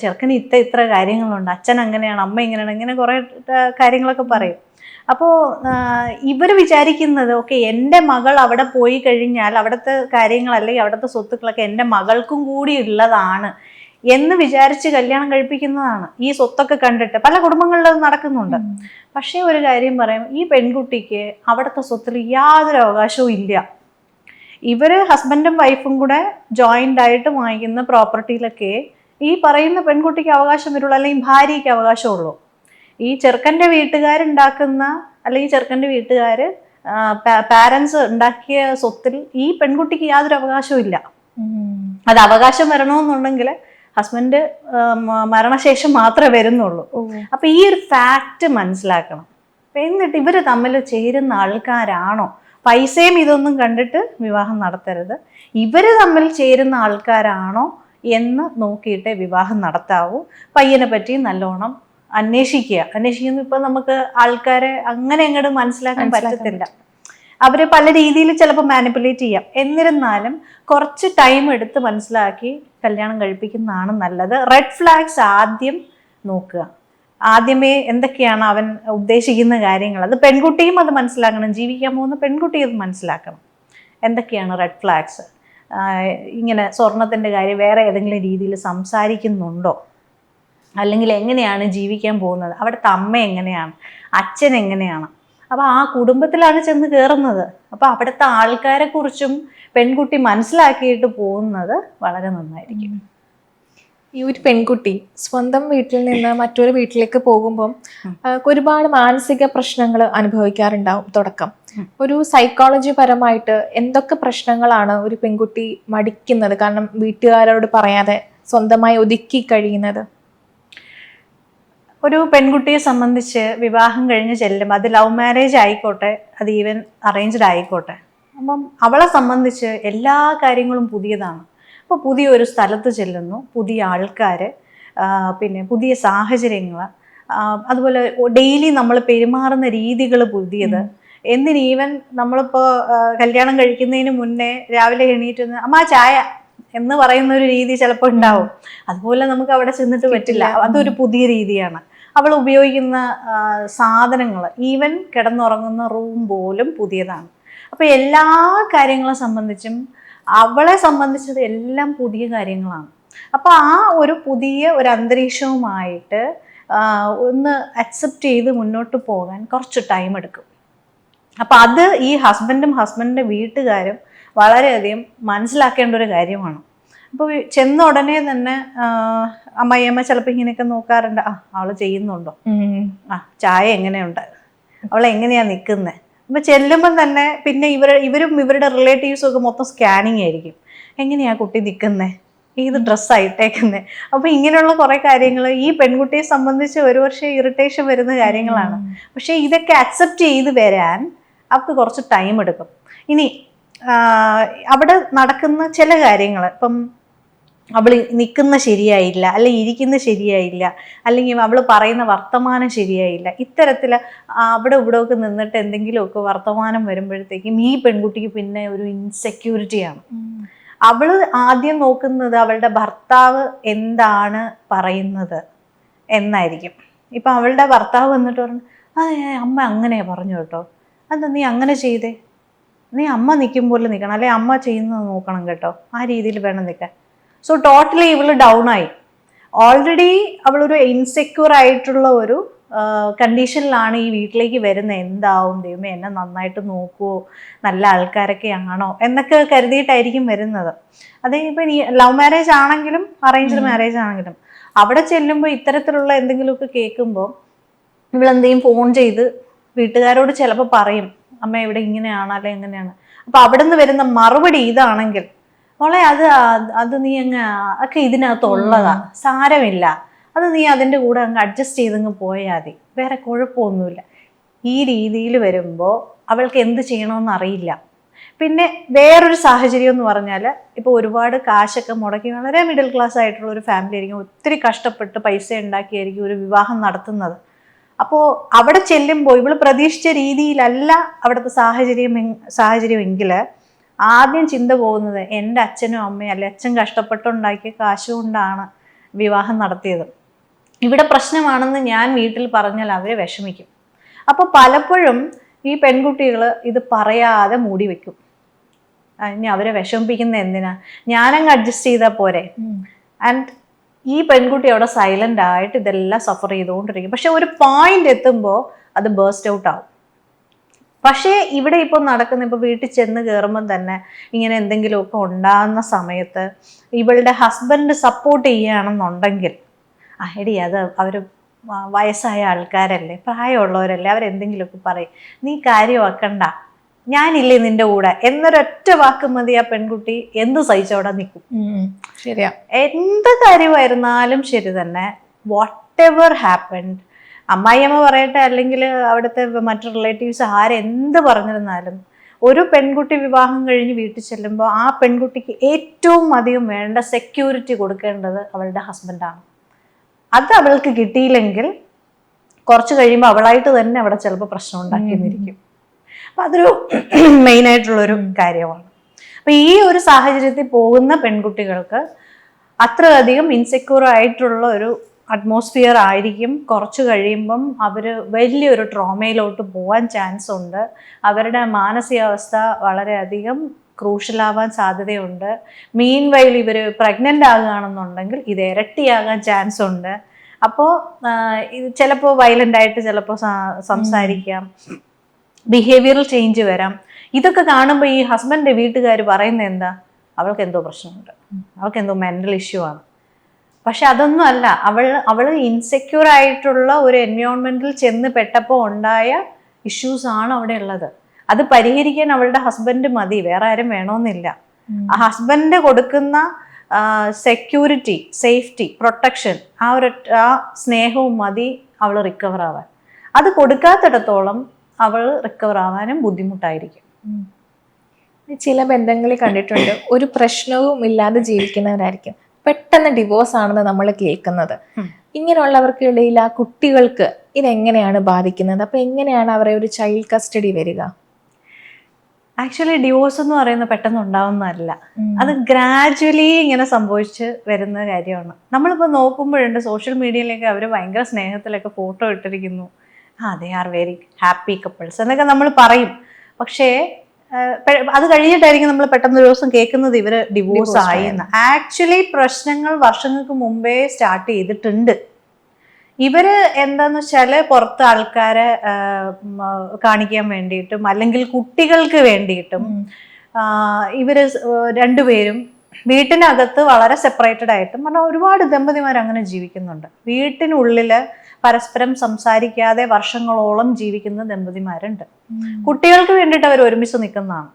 ചെറുക്കന് ഇത്ര കാര്യങ്ങളുണ്ട്, അച്ഛൻ അങ്ങനെയാണ്, അമ്മ ഇങ്ങനെയാണ്, ഇങ്ങനെ കുറേ കാര്യങ്ങളൊക്കെ പറയും. അപ്പോൾ ഇവർ വിചാരിക്കുന്നത് ഓക്കെ, എൻ്റെ മകൾ അവിടെ പോയി കഴിഞ്ഞാൽ അവിടുത്തെ കാര്യങ്ങൾ അല്ലെങ്കിൽ അവിടുത്തെ സ്വത്തുക്കളൊക്കെ എൻ്റെ മകൾക്കും കൂടി ഉള്ളതാണ് എന്ന് വിചാരിച്ച് കല്യാണം കഴിപ്പിക്കുന്നതാണ്. ഈ സ്വത്തൊക്കെ കണ്ടിട്ട് പല കുടുംബങ്ങളിലും നടക്കുന്നുണ്ട്. പക്ഷേ ഒരു കാര്യം പറയാം, ഈ പെൺകുട്ടിക്ക് അവിടുത്തെ സ്വത്തിൽ യാതൊരു അവകാശവും ഇല്ല. ഇവർ ഹസ്ബൻഡും വൈഫും കൂടെ ജോയിൻ്റ് ആയിട്ട് വാങ്ങിക്കുന്ന പ്രോപ്പർട്ടിയിലൊക്കെ ഈ പറയുന്ന പെൺകുട്ടിക്ക് അവകാശം വരുള്ളൂ, അല്ലെങ്കിൽ ഭാര്യയ്ക്ക് അവകാശമുള്ളൂ. ഈ ചെറുക്കൻ്റെ വീട്ടുകാരുണ്ടാക്കുന്ന അല്ലെങ്കിൽ ചെറുക്കൻ്റെ വീട്ടുകാർ പാരൻസ് ഉണ്ടാക്കിയ സ്വത്തിൽ ഈ പെൺകുട്ടിക്ക് യാതൊരു അവകാശവും ഇല്ല. അത് അവകാശം വരണമെന്നുണ്ടെങ്കിൽ ഹസ്ബൻഡ് മരണശേഷം മാത്രമേ വരുന്നുള്ളൂ. അപ്പൊ ഈ ഒരു ഫാക്റ്റ് മനസ്സിലാക്കണം. എന്നിട്ട് ഇവർ തമ്മിൽ ചേരുന്ന ആൾക്കാരാണോ, പൈസയും ഇതൊന്നും കണ്ടിട്ട് വിവാഹം നടത്തരുത്. ഇവർ തമ്മിൽ ചേരുന്ന ആൾക്കാരാണോ എന്ന് നോക്കിയിട്ടേ വിവാഹം നടത്താവൂ. പയ്യനെ പറ്റി നല്ലോണം അന്വേഷിക്കുന്ന ഇപ്പൊ നമുക്ക് ആൾക്കാരെ അങ്ങനെ അങ്ങോട്ട് മനസ്സിലാക്കാൻ പറ്റത്തില്ല. അവര് പല രീതിയിൽ ചിലപ്പോൾ മാനിപ്പുലേറ്റ് ചെയ്യാം. എന്നിരുന്നാലും കുറച്ച് ടൈം എടുത്ത് മനസ്സിലാക്കി കല്യാണം കഴിപ്പിക്കുന്നതാണ് നല്ലത്. റെഡ് ഫ്ലാഗ്സ് ആദ്യം നോക്കുക. ആദ്യമേ എന്തൊക്കെയാണ് അവൻ ഉദ്ദേശിക്കുന്ന കാര്യങ്ങൾ, അത് പെൺകുട്ടിയും അത് മനസ്സിലാക്കണം. ജീവിക്കാൻ പോകുന്ന പെൺകുട്ടി അത് മനസ്സിലാക്കണം. എന്തൊക്കെയാണ് റെഡ് ഫ്ലാഗ്സ്, ഇങ്ങനെ സ്വർണത്തിൻ്റെ കാര്യം വേറെ ഏതെങ്കിലും രീതിയിൽ സംസാരിക്കുന്നുണ്ടോ, അല്ലെങ്കിൽ എങ്ങനെയാണ് ജീവിക്കാൻ പോകുന്നത്, അവിടുത്തെ അമ്മ എങ്ങനെയാണ്, അച്ഛൻ എങ്ങനെയാണ്. അപ്പോൾ ആ കുടുംബത്തിലാണ് ചെന്ന് കയറുന്നത്. അപ്പോൾ അവിടുത്തെ ആൾക്കാരെ കുറിച്ചും പെൺകുട്ടി മനസ്സിലാക്കിയിട്ട് പോകുന്നത് വളരെ നന്നായിരിക്കും. ഈ ഒരു പെൺകുട്ടി സ്വന്തം വീട്ടിൽ നിന്ന് മറ്റൊരു വീട്ടിലേക്ക് പോകുമ്പം ഒരുപാട് മാനസിക പ്രശ്നങ്ങൾ അനുഭവിക്കാറുണ്ടാവും. തുടക്കം ഒരു സൈക്കോളജി പരമായിട്ട് എന്തൊക്കെ പ്രശ്നങ്ങളാണ് ഒരു പെൺകുട്ടി മടിക്കുന്നത്, കാരണം വീട്ടുകാരോട് പറയാതെ സ്വന്തമായി ഒതുക്കി കഴിയുന്നത്? ഒരു പെൺകുട്ടിയെ സംബന്ധിച്ച് വിവാഹം കഴിഞ്ഞ് ചെല്ലുമ്പോൾ, അത് ലവ് മാരേജ് ആയിക്കോട്ടെ, അത് ഈവൻ അറേഞ്ച്ഡ് ആയിക്കോട്ടെ, അപ്പം അവളെ സംബന്ധിച്ച് എല്ലാ കാര്യങ്ങളും പുതിയതാണ്. അപ്പോൾ പുതിയൊരു സ്ഥലത്ത് ചെല്ലുന്നു, പുതിയ ആൾക്കാർ, പിന്നെ പുതിയ സാഹചര്യങ്ങൾ, അതുപോലെ ഡെയിലി നമ്മൾ പെരുമാറുന്ന രീതികൾ പുതിയത്. എന്തിന് ഈവൻ നമ്മളിപ്പോൾ കല്യാണം കഴിക്കുന്നതിന് മുന്നേ രാവിലെ എണീറ്റ് അമ്മ ചായ എന്ന് പറയുന്ന ഒരു രീതി ചിലപ്പോൾ ഉണ്ടാവും. അതുപോലെ നമുക്ക് അവിടെ ചെന്നിട്ട് പറ്റില്ല, അതൊരു പുതിയ രീതിയാണ്. അവൾ ഉപയോഗിക്കുന്ന സാധനങ്ങൾ, ഈവൻ കിടന്നുറങ്ങുന്ന റൂം പോലും പുതിയതാണ്. അപ്പോൾ എല്ലാ കാര്യങ്ങളെ സംബന്ധിച്ചും അവളെ സംബന്ധിച്ചത് എല്ലാം പുതിയ കാര്യങ്ങളാണ്. അപ്പോൾ ആ ഒരു പുതിയ ഒരു അന്തരീക്ഷവുമായിട്ട് ഒന്ന് അക്സെപ്റ്റ് ചെയ്ത് മുന്നോട്ട് പോകാൻ കുറച്ച് ടൈം എടുക്കും. അപ്പം അത് ഈ ഹസ്ബൻഡിൻ്റെ വീട്ടുകാരും വളരെയധികം മനസ്സിലാക്കേണ്ട ഒരു കാര്യമാണ്. അപ്പോൾ ചെന്ന ഉടനെ തന്നെ അമ്മയമ്മ ചിലപ്പോൾ ഇങ്ങനെയൊക്കെ നോക്കാറുണ്ട്, അവൾ ചെയ്യുന്നുണ്ടോ, ചായ എങ്ങനെയുണ്ട്, അവൾ എങ്ങനെയാണ് നിൽക്കുന്നത്. അപ്പോൾ ചെല്ലുമ്പം തന്നെ പിന്നെ ഇവരും ഇവരുടെ റിലേറ്റീവ്സും ഒക്കെ മൊത്തം സ്കാനിങ് ആയിരിക്കും. എങ്ങനെയാണ് കുട്ടി നിൽക്കുന്നത്, ഏത് ഡ്രസ്സായിട്ടേക്കുന്നത്. അപ്പോൾ ഇങ്ങനെയുള്ള കുറേ കാര്യങ്ങൾ ഈ പെൺകുട്ടിയെ സംബന്ധിച്ച് ഒരു വർഷം ഇറിറ്റേഷൻ വരുന്ന കാര്യങ്ങളാണ്. പക്ഷേ ഇതൊക്കെ അക്സെപ്റ്റ് ചെയ്ത് വരാൻ അവർക്ക് കുറച്ച് ടൈം എടുക്കും. ഇനി അവിടെ നടക്കുന്ന ചില കാര്യങ്ങൾ, ഇപ്പം അവൾ നിൽക്കുന്ന ശരിയായില്ല, അല്ലെങ്കിൽ ഇരിക്കുന്ന ശരിയായില്ല, അല്ലെങ്കിൽ അവൾ പറയുന്ന വർത്തമാനം ശരിയായില്ല, ഇത്തരത്തിൽ അവിടെ ഇവിടെയൊക്കെ നിന്നിട്ട് എന്തെങ്കിലുമൊക്കെ വർത്തമാനം വരുമ്പോഴത്തേക്കും ഈ പെൺകുട്ടിക്ക് പിന്നെ ഒരു ഇൻസെക്യൂരിറ്റിയാണ്. അവള് ആദ്യം നോക്കുന്നത് അവളുടെ ഭർത്താവ് എന്താണ് പറയുന്നത് എന്നായിരിക്കും. ഇപ്പം അവളുടെ ഭർത്താവ് വന്നിട്ട് പറഞ്ഞു, അമ്മ അങ്ങനെ പറഞ്ഞു കേട്ടോ, എന്താ നീ അങ്ങനെ ചെയ്തേ, നീ അമ്മ നിൽക്കുമ്പോൾ നിൽക്കണം, അല്ലെ അമ്മ ചെയ്യുന്നത് നോക്കണം കേട്ടോ, ആ രീതിയിൽ വേണം നിൽക്കാൻ. സോ ടോട്ടലി ഇവള് ഡൗൺ ആയി. ഓൾറെഡി അവളൊരു ഇൻസെക്യൂർ ആയിട്ടുള്ള ഒരു കണ്ടീഷനിലാണ് ഈ വീട്ടിലേക്ക് വരുന്നത്. എന്താവും ദൈവമേ, എന്നെ നന്നായിട്ട് നോക്കുവോ, നല്ല ആൾക്കാരൊക്കെ ആണോ എന്നൊക്കെ കരുതിയിട്ടായിരിക്കും വരുന്നത്. അത് ഇപ്പം ലവ് മാരേജ് ആണെങ്കിലും അറേഞ്ച്ഡ് മാരേജ് ആണെങ്കിലും അവിടെ ചെല്ലുമ്പോൾ ഇത്തരത്തിലുള്ള എന്തെങ്കിലുമൊക്കെ കേൾക്കുമ്പോൾ ഇവളെന്തെങ്കിലും ഫോൺ ചെയ്ത് വീട്ടുകാരോട് ചിലപ്പോൾ പറയും, അമ്മ ഇവിടെ ഇങ്ങനെയാണ് അല്ലെ എങ്ങനെയാണ്. അപ്പൊ അവിടെ നിന്ന് വരുന്ന മറുപടി ഇതാണെങ്കിൽ, മോളെ അത് നീ അങ്ങ് ഒക്കെ ഇതിനകത്തുള്ളതാ, സാരമില്ല, അത് നീ അതിൻ്റെ കൂടെ അങ്ങ് അഡ്ജസ്റ്റ് ചെയ്തങ്ങ് പോയാൽ മതി, വേറെ കുഴപ്പമൊന്നുമില്ല. ഈ രീതിയിൽ വരുമ്പോൾ അവൾക്ക് എന്ത് ചെയ്യണമെന്ന് അറിയില്ല. പിന്നെ വേറൊരു സാഹചര്യം എന്ന് പറഞ്ഞാൽ, ഇപ്പോൾ ഒരുപാട് കാശൊക്കെ മുടക്കി വളരെ മിഡിൽ ക്ലാസ് ആയിട്ടുള്ള ഒരു ഫാമിലി ആയിരിക്കും, ഒത്തിരി കഷ്ടപ്പെട്ട് പൈസ ഉണ്ടാക്കിയായിരിക്കും ഒരു വിവാഹം നടത്തുന്നത്. അപ്പോൾ അവിടെ ചെല്ലുമ്പോൾ ഇവള് പ്രതീക്ഷിച്ച രീതിയിലല്ല അവിടുത്തെ സാഹചര്യമെങ്കിൽ ആദ്യം ചിന്ത പോകുന്നത് എൻ്റെ അച്ഛനും അമ്മയും അല്ലെ അച്ഛൻ കഷ്ടപ്പെട്ടുണ്ടാക്കിയ കാശ് കൊണ്ടാണ് വിവാഹം നടത്തിയത്, ഇവിടെ പ്രശ്നമാണെന്ന് ഞാൻ വീട്ടിൽ പറഞ്ഞാൽ അവർ വിഷമിക്കും. അപ്പോൾ പലപ്പോഴും ഈ പെൺകുട്ടികൾ ഇത് പറയാതെ മൂടി വെക്കും. ഇനി അവരെ വിഷമിപ്പിക്കുന്ന എന്തിനാ, ഞാനങ്ങ് അഡ്ജസ്റ്റ് ചെയ്താൽ പോരെ. ആൻഡ് ഈ പെൺകുട്ടി അവിടെ സൈലന്റ് ആയിട്ട് ഇതെല്ലാം സഫർ ചെയ്തുകൊണ്ടിരിക്കും. പക്ഷെ ഒരു പോയിന്റ് എത്തുമ്പോൾ അത് ബേസ്റ്റ് ഔട്ട് ആവും. പക്ഷേ ഇവിടെ ഇപ്പോൾ നടക്കുന്ന, ഇപ്പോൾ വീട്ടിൽ ചെന്ന് കയറുമ്പം തന്നെ ഇങ്ങനെ എന്തെങ്കിലുമൊക്കെ ഉണ്ടാകുന്ന സമയത്ത് ഇവളുടെ ഹസ്ബൻഡ് സപ്പോർട്ട് ചെയ്യുകയാണെന്നുണ്ടെങ്കിൽ, എടി അത് അവർ വയസ്സായ ആൾക്കാരല്ലേ, പ്രായമുള്ളവരല്ലേ, അവരെന്തെങ്കിലുമൊക്കെ പറയും, നീ കാര്യമാക്കണ്ട, ഞാനില്ലേ നിന്റെ കൂടെ എന്നൊരൊറ്റ വാക്ക് മതി ആ പെൺകുട്ടി എന്ത് സഹിച്ചവിടെ നിൽക്കും. ശരിയാ, എന്ത് കാര്യമായിരുന്നാലും ശരി തന്നെ, വാട്ട് എവർ ഹാപ്പൻഡ്, അമ്മായിയമ്മ പറയട്ടെ അല്ലെങ്കിൽ അവിടുത്തെ മറ്റു റിലേറ്റീവ്സ് ആരെന്ത് പറഞ്ഞിരുന്നാലും, ഒരു പെൺകുട്ടി വിവാഹം കഴിഞ്ഞ് വീട്ടിൽ ചെല്ലുമ്പോൾ ആ പെൺകുട്ടിക്ക് ഏറ്റവും അധികം വേണ്ട സെക്യൂരിറ്റി കൊടുക്കേണ്ടത് അവളുടെ ഹസ്ബൻഡാണ്. അത് അവൾക്ക് കിട്ടിയില്ലെങ്കിൽ കുറച്ച് കഴിയുമ്പോൾ അവളായിട്ട് തന്നെ അവിടെ ചിലപ്പോൾ പ്രശ്നം ഉണ്ടാക്കിയെന്നിരിക്കും. അപ്പം അതൊരു മെയിനായിട്ടുള്ളൊരു കാര്യമാണ്. അപ്പം ഈ ഒരു സാഹചര്യത്തിൽ പോകുന്ന പെൺകുട്ടികൾക്ക് അത്രയധികം ഇൻസെക്യൂർ ആയിട്ടുള്ള ഒരു അറ്റ്മോസ്ഫിയർ ആയിരിക്കും. കുറച്ച് കഴിയുമ്പം അവർ വലിയൊരു ട്രോമയിലോട്ട് പോകാൻ ചാൻസ് ഉണ്ട്. അവരുടെ മാനസികാവസ്ഥ വളരെയധികം ക്രൂഷ്യലാവാൻ സാധ്യതയുണ്ട്. മീൻ വൈൽ ഇവർ പ്രഗ്നൻ്റ് ആകുകയാണെന്നുണ്ടെങ്കിൽ ഇത് ഇരട്ടിയാകാൻ ചാൻസ് ഉണ്ട്. അപ്പോൾ ഇത് ചിലപ്പോൾ വയലൻ്റ് ആയിട്ട് ചിലപ്പോൾ സംസാരിക്കാം, ബിഹേവിയറൽ ചേഞ്ച് വരാം. ഇതൊക്കെ കാണുമ്പോൾ ഈ ഹസ്ബൻഡിൻ്റെ വീട്ടുകാർ പറയുന്നത് എന്താ, അവൾക്ക് എന്തോ പ്രശ്നമുണ്ട്, അവൾക്ക് എന്തോ മെൻ്റൽ ഇഷ്യൂ ആണ്. പക്ഷെ അതൊന്നും അല്ല, അവൾ ഇൻസെക്യൂർ ആയിട്ടുള്ള ഒരു എൻവയോൺമെന്റിൽ ചെന്ന് പെട്ടപ്പോൾ ഉണ്ടായ ഇഷ്യൂസ് ആണ് അവിടെ ഉള്ളത്. അത് പരിഹരിക്കാൻ അവളുടെ ഹസ്ബൻഡ് മതി, വേറെ ആരും വേണമെന്നില്ല. ആ ഹസ്ബൻഡ് കൊടുക്കുന്ന സെക്യൂരിറ്റി, സേഫ്റ്റി, പ്രൊട്ടക്ഷൻ, ആ സ്നേഹവും മതി അവൾ റിക്കവർ ആവാൻ. അത് കൊടുക്കാത്തിടത്തോളം അവൾ റിക്കവർ ആവാനും ബുദ്ധിമുട്ടായിരിക്കും. ചില ബന്ധങ്ങളിൽ കണ്ടിട്ടുണ്ട്, ഒരു പ്രശ്നവും ഇല്ലാതെ ജീവിക്കുന്നവരായിരിക്കും, പെട്ടെന്ന് ഡിവോഴ്സ് ആണെന്ന് നമ്മൾ കേൾക്കുന്നത്. ഇങ്ങനെയുള്ളവർക്കിടയിൽ ആ കുട്ടികൾക്ക് ഇതെങ്ങനെയാണ് ബാധിക്കുന്നത്? അപ്പൊ എങ്ങനെയാണ് അവരെ ഒരു ചൈൽഡ് കസ്റ്റഡി വരിക? ആക്ച്വലി ഡിവോഴ്സ് എന്ന് പറയുന്നത് പെട്ടെന്ന് ഉണ്ടാവുന്നതല്ല, അത് ഗ്രാജുവലി ഇങ്ങനെ സംഭവിച്ച് വരുന്ന കാര്യമാണ്. നമ്മളിപ്പോൾ നോക്കുമ്പോഴുണ്ട് സോഷ്യൽ മീഡിയയിലേക്ക് അവർ ഭയങ്കര സ്നേഹത്തിലൊക്കെ ഫോട്ടോ ഇട്ടിരിക്കുന്നു, they are very happy couples എന്നൊക്കെ നമ്മൾ പറയും. പക്ഷേ അത് കഴിഞ്ഞിട്ടായിരിക്കും നമ്മൾ പെട്ടെന്ന് ഒരു ദിവസം കേൾക്കുന്നത് ഇവർ ഡിവോഴ്സ് ആയി എന്ന്. ആക്ച്വലി പ്രശ്നങ്ങൾ വർഷങ്ങൾക്ക് മുമ്പേ സ്റ്റാർട്ട് ചെയ്തിട്ടുണ്ട്. ഇവര് എന്താന്ന് വെച്ചാല് പുറത്ത് ആൾക്കാരെ കാണിക്കാൻ വേണ്ടിയിട്ടും അല്ലെങ്കിൽ കുട്ടികൾക്ക് വേണ്ടിയിട്ടും ഇവര് രണ്ടുപേരും വീട്ടിനകത്ത് വളരെ സെപ്പറേറ്റഡ് ആയിട്ടും പറഞ്ഞാൽ ഒരുപാട് ദമ്പതിമാർ അങ്ങനെ ജീവിക്കുന്നുണ്ട്. വീട്ടിനുള്ളില് പരസ്പരം സംസാരിക്കാതെ വർഷങ്ങളോളം ജീവിക്കുന്ന ദമ്പതിമാരുണ്ട്. കുട്ടികൾക്ക് വേണ്ടിയിട്ട് അവർ ഒരുമിച്ച് നിൽക്കുന്നതാണ്.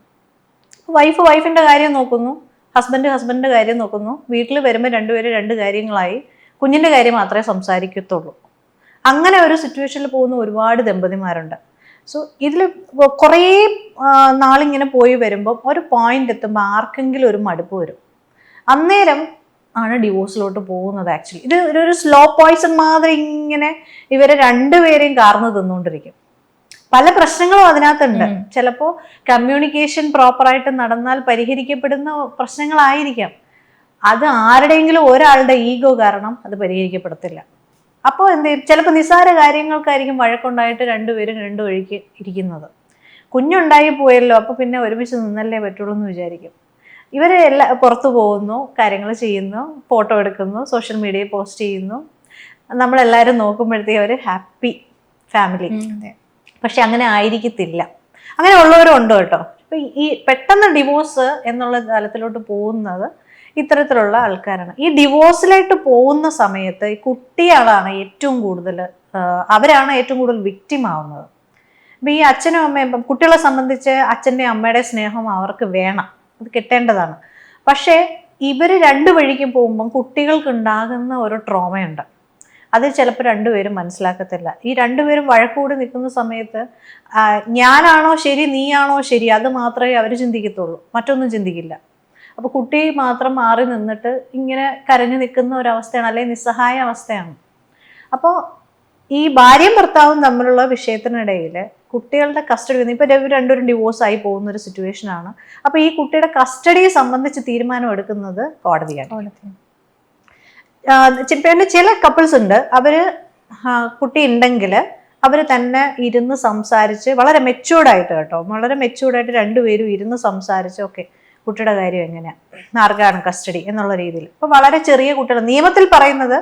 വൈഫിന്റെ കാര്യം നോക്കുന്നു, ഹസ്ബൻഡിന്റെ കാര്യം നോക്കുന്നു, വീട്ടിൽ വരുമ്പോൾ രണ്ടുപേരും രണ്ട് കാര്യങ്ങളായി, കുഞ്ഞിന്റെ കാര്യം മാത്രമേ സംസാരിക്കത്തുള്ളൂ. അങ്ങനെ ഒരു സിറ്റുവേഷനിൽ പോകുന്ന ഒരുപാട് ദമ്പതിമാരുണ്ട്. സോ ഇതിൽ കുറേ നാളിങ്ങനെ പോയി വരുമ്പോൾ ഒരു പോയിന്റ് എത്തുമ്പോൾ ആർക്കെങ്കിലും ഒരു മടുപ്പ് വരും. അന്നേരം ആണ് ഡിവോഴ്സിലോട്ട് പോകുന്നത്. ആക്ച്വലി ഇത് ഒരു സ്ലോ പോയിസൺ മാതിരി ഇങ്ങനെ ഇവരെ രണ്ടുപേരെയും കാർന്ന് തിന്നുകൊണ്ടിരിക്കും. പല പ്രശ്നങ്ങളും അതിനകത്തുണ്ട്. ചിലപ്പോൾ കമ്മ്യൂണിക്കേഷൻ പ്രോപ്പറായിട്ട് നടന്നാൽ പരിഹരിക്കപ്പെടുന്ന പ്രശ്നങ്ങളായിരിക്കാം. അത് ആരുടെയെങ്കിലും ഒരാളുടെ ഈഗോ കാരണം അത് പരിഹരിക്കപ്പെടത്തില്ല. അപ്പോൾ എന്ത് ചെയ്യും, ചിലപ്പോൾ നിസ്സാര കാര്യങ്ങൾക്കായിരിക്കും വഴക്കുണ്ടായിട്ട് രണ്ടുപേരും രണ്ടു വഴിക്ക് ഇരിക്കുന്നത്. കുഞ്ഞുണ്ടായി പോയല്ലോ, അപ്പോൾ പിന്നെ ഒരുമിച്ച് നിന്നല്ലേ പറ്റുള്ളൂ എന്ന് വിചാരിക്കും. ഇവർ പുറത്തു പോകുന്നു, കാര്യങ്ങൾ ചെയ്യുന്നു, ഫോട്ടോ എടുക്കുന്നു, സോഷ്യൽ മീഡിയയിൽ പോസ്റ്റ് ചെയ്യുന്നു, നമ്മളെല്ലാവരും നോക്കുമ്പോഴത്തേക്കും അവർ ഹാപ്പി ഫാമിലി. പക്ഷെ അങ്ങനെ ആയിരിക്കത്തില്ല. അങ്ങനെ ഉള്ളവരും ഉണ്ട് കേട്ടോ. ഇപ്പം ഈ പെട്ടെന്ന് ഡിവോഴ്സ് എന്നുള്ള തലത്തിലോട്ട് പോകുന്നത് ഇത്തരത്തിലുള്ള ആൾക്കാരാണ്. ഈ ഡിവോഴ്സിലായിട്ട് പോകുന്ന സമയത്ത് ഈ കുട്ടികളാണ് ഏറ്റവും കൂടുതൽ, അവരാണ് ഏറ്റവും കൂടുതൽ വിക്ടിം ആവുന്നത്. അപ്പം ഈ അച്ഛനും അമ്മയും, കുട്ടികളെ സംബന്ധിച്ച് അച്ഛൻ്റെ അമ്മയുടെ സ്നേഹം അവർക്ക് വേണം, അത് കിട്ടേണ്ടതാണ്. പക്ഷേ ഇവർ രണ്ടു വഴിക്കും പോകുമ്പം കുട്ടികൾക്ക് ഉണ്ടാകുന്ന ഒരു ട്രോമയുണ്ട്. അത് ചിലപ്പോൾ രണ്ടുപേരും മനസ്സിലാക്കത്തില്ല. ഈ രണ്ടുപേരും വഴക്കൂടി നിൽക്കുന്ന സമയത്ത് ഞാനാണോ ശരി, നീയാണോ ശരി, അത് മാത്രമേ അവർ ചിന്തിക്കത്തുള്ളൂ, മറ്റൊന്നും ചിന്തിക്കില്ല. അപ്പോൾ കുട്ടി മാത്രം മാറി നിന്നിട്ട് ഇങ്ങനെ കരഞ്ഞു നിൽക്കുന്ന ഒരവസ്ഥയാണ്, അല്ലെങ്കിൽ നിസ്സഹായ അവസ്ഥയാണ്. അപ്പോൾ ഈ ഭാര്യയും ഭർത്താവും തമ്മിലുള്ള വിഷയത്തിനിടയിൽ കുട്ടികളുടെ കസ്റ്റഡി വന്ന് ഇപ്പം രണ്ടുപേരും ഡിവോഴ്സായി പോകുന്ന ഒരു സിറ്റുവേഷനാണ്. അപ്പോൾ ഈ കുട്ടിയുടെ കസ്റ്റഡിയെ സംബന്ധിച്ച് തീരുമാനം എടുക്കുന്നത് കോടതിയാണ്. പിന്നെ ചില കപ്പിൾസ് ഉണ്ട്, അവർ കുട്ടി ഉണ്ടെങ്കിൽ അവർ തന്നെ ഇരുന്ന് സംസാരിച്ച് വളരെ മെച്യൂർഡായിട്ട് കേട്ടോ, വളരെ മെച്യൂർഡായിട്ട് രണ്ടുപേരും ഇരുന്ന് സംസാരിച്ച് ഓക്കെ കുട്ടിയുടെ കാര്യം എങ്ങനെയാണ്, ആർക്കാണ് കസ്റ്റഡി എന്നുള്ള രീതിയിൽ. ഇപ്പോൾ വളരെ ചെറിയ കുട്ടികൾ, നിയമത്തിൽ പറയുന്നത്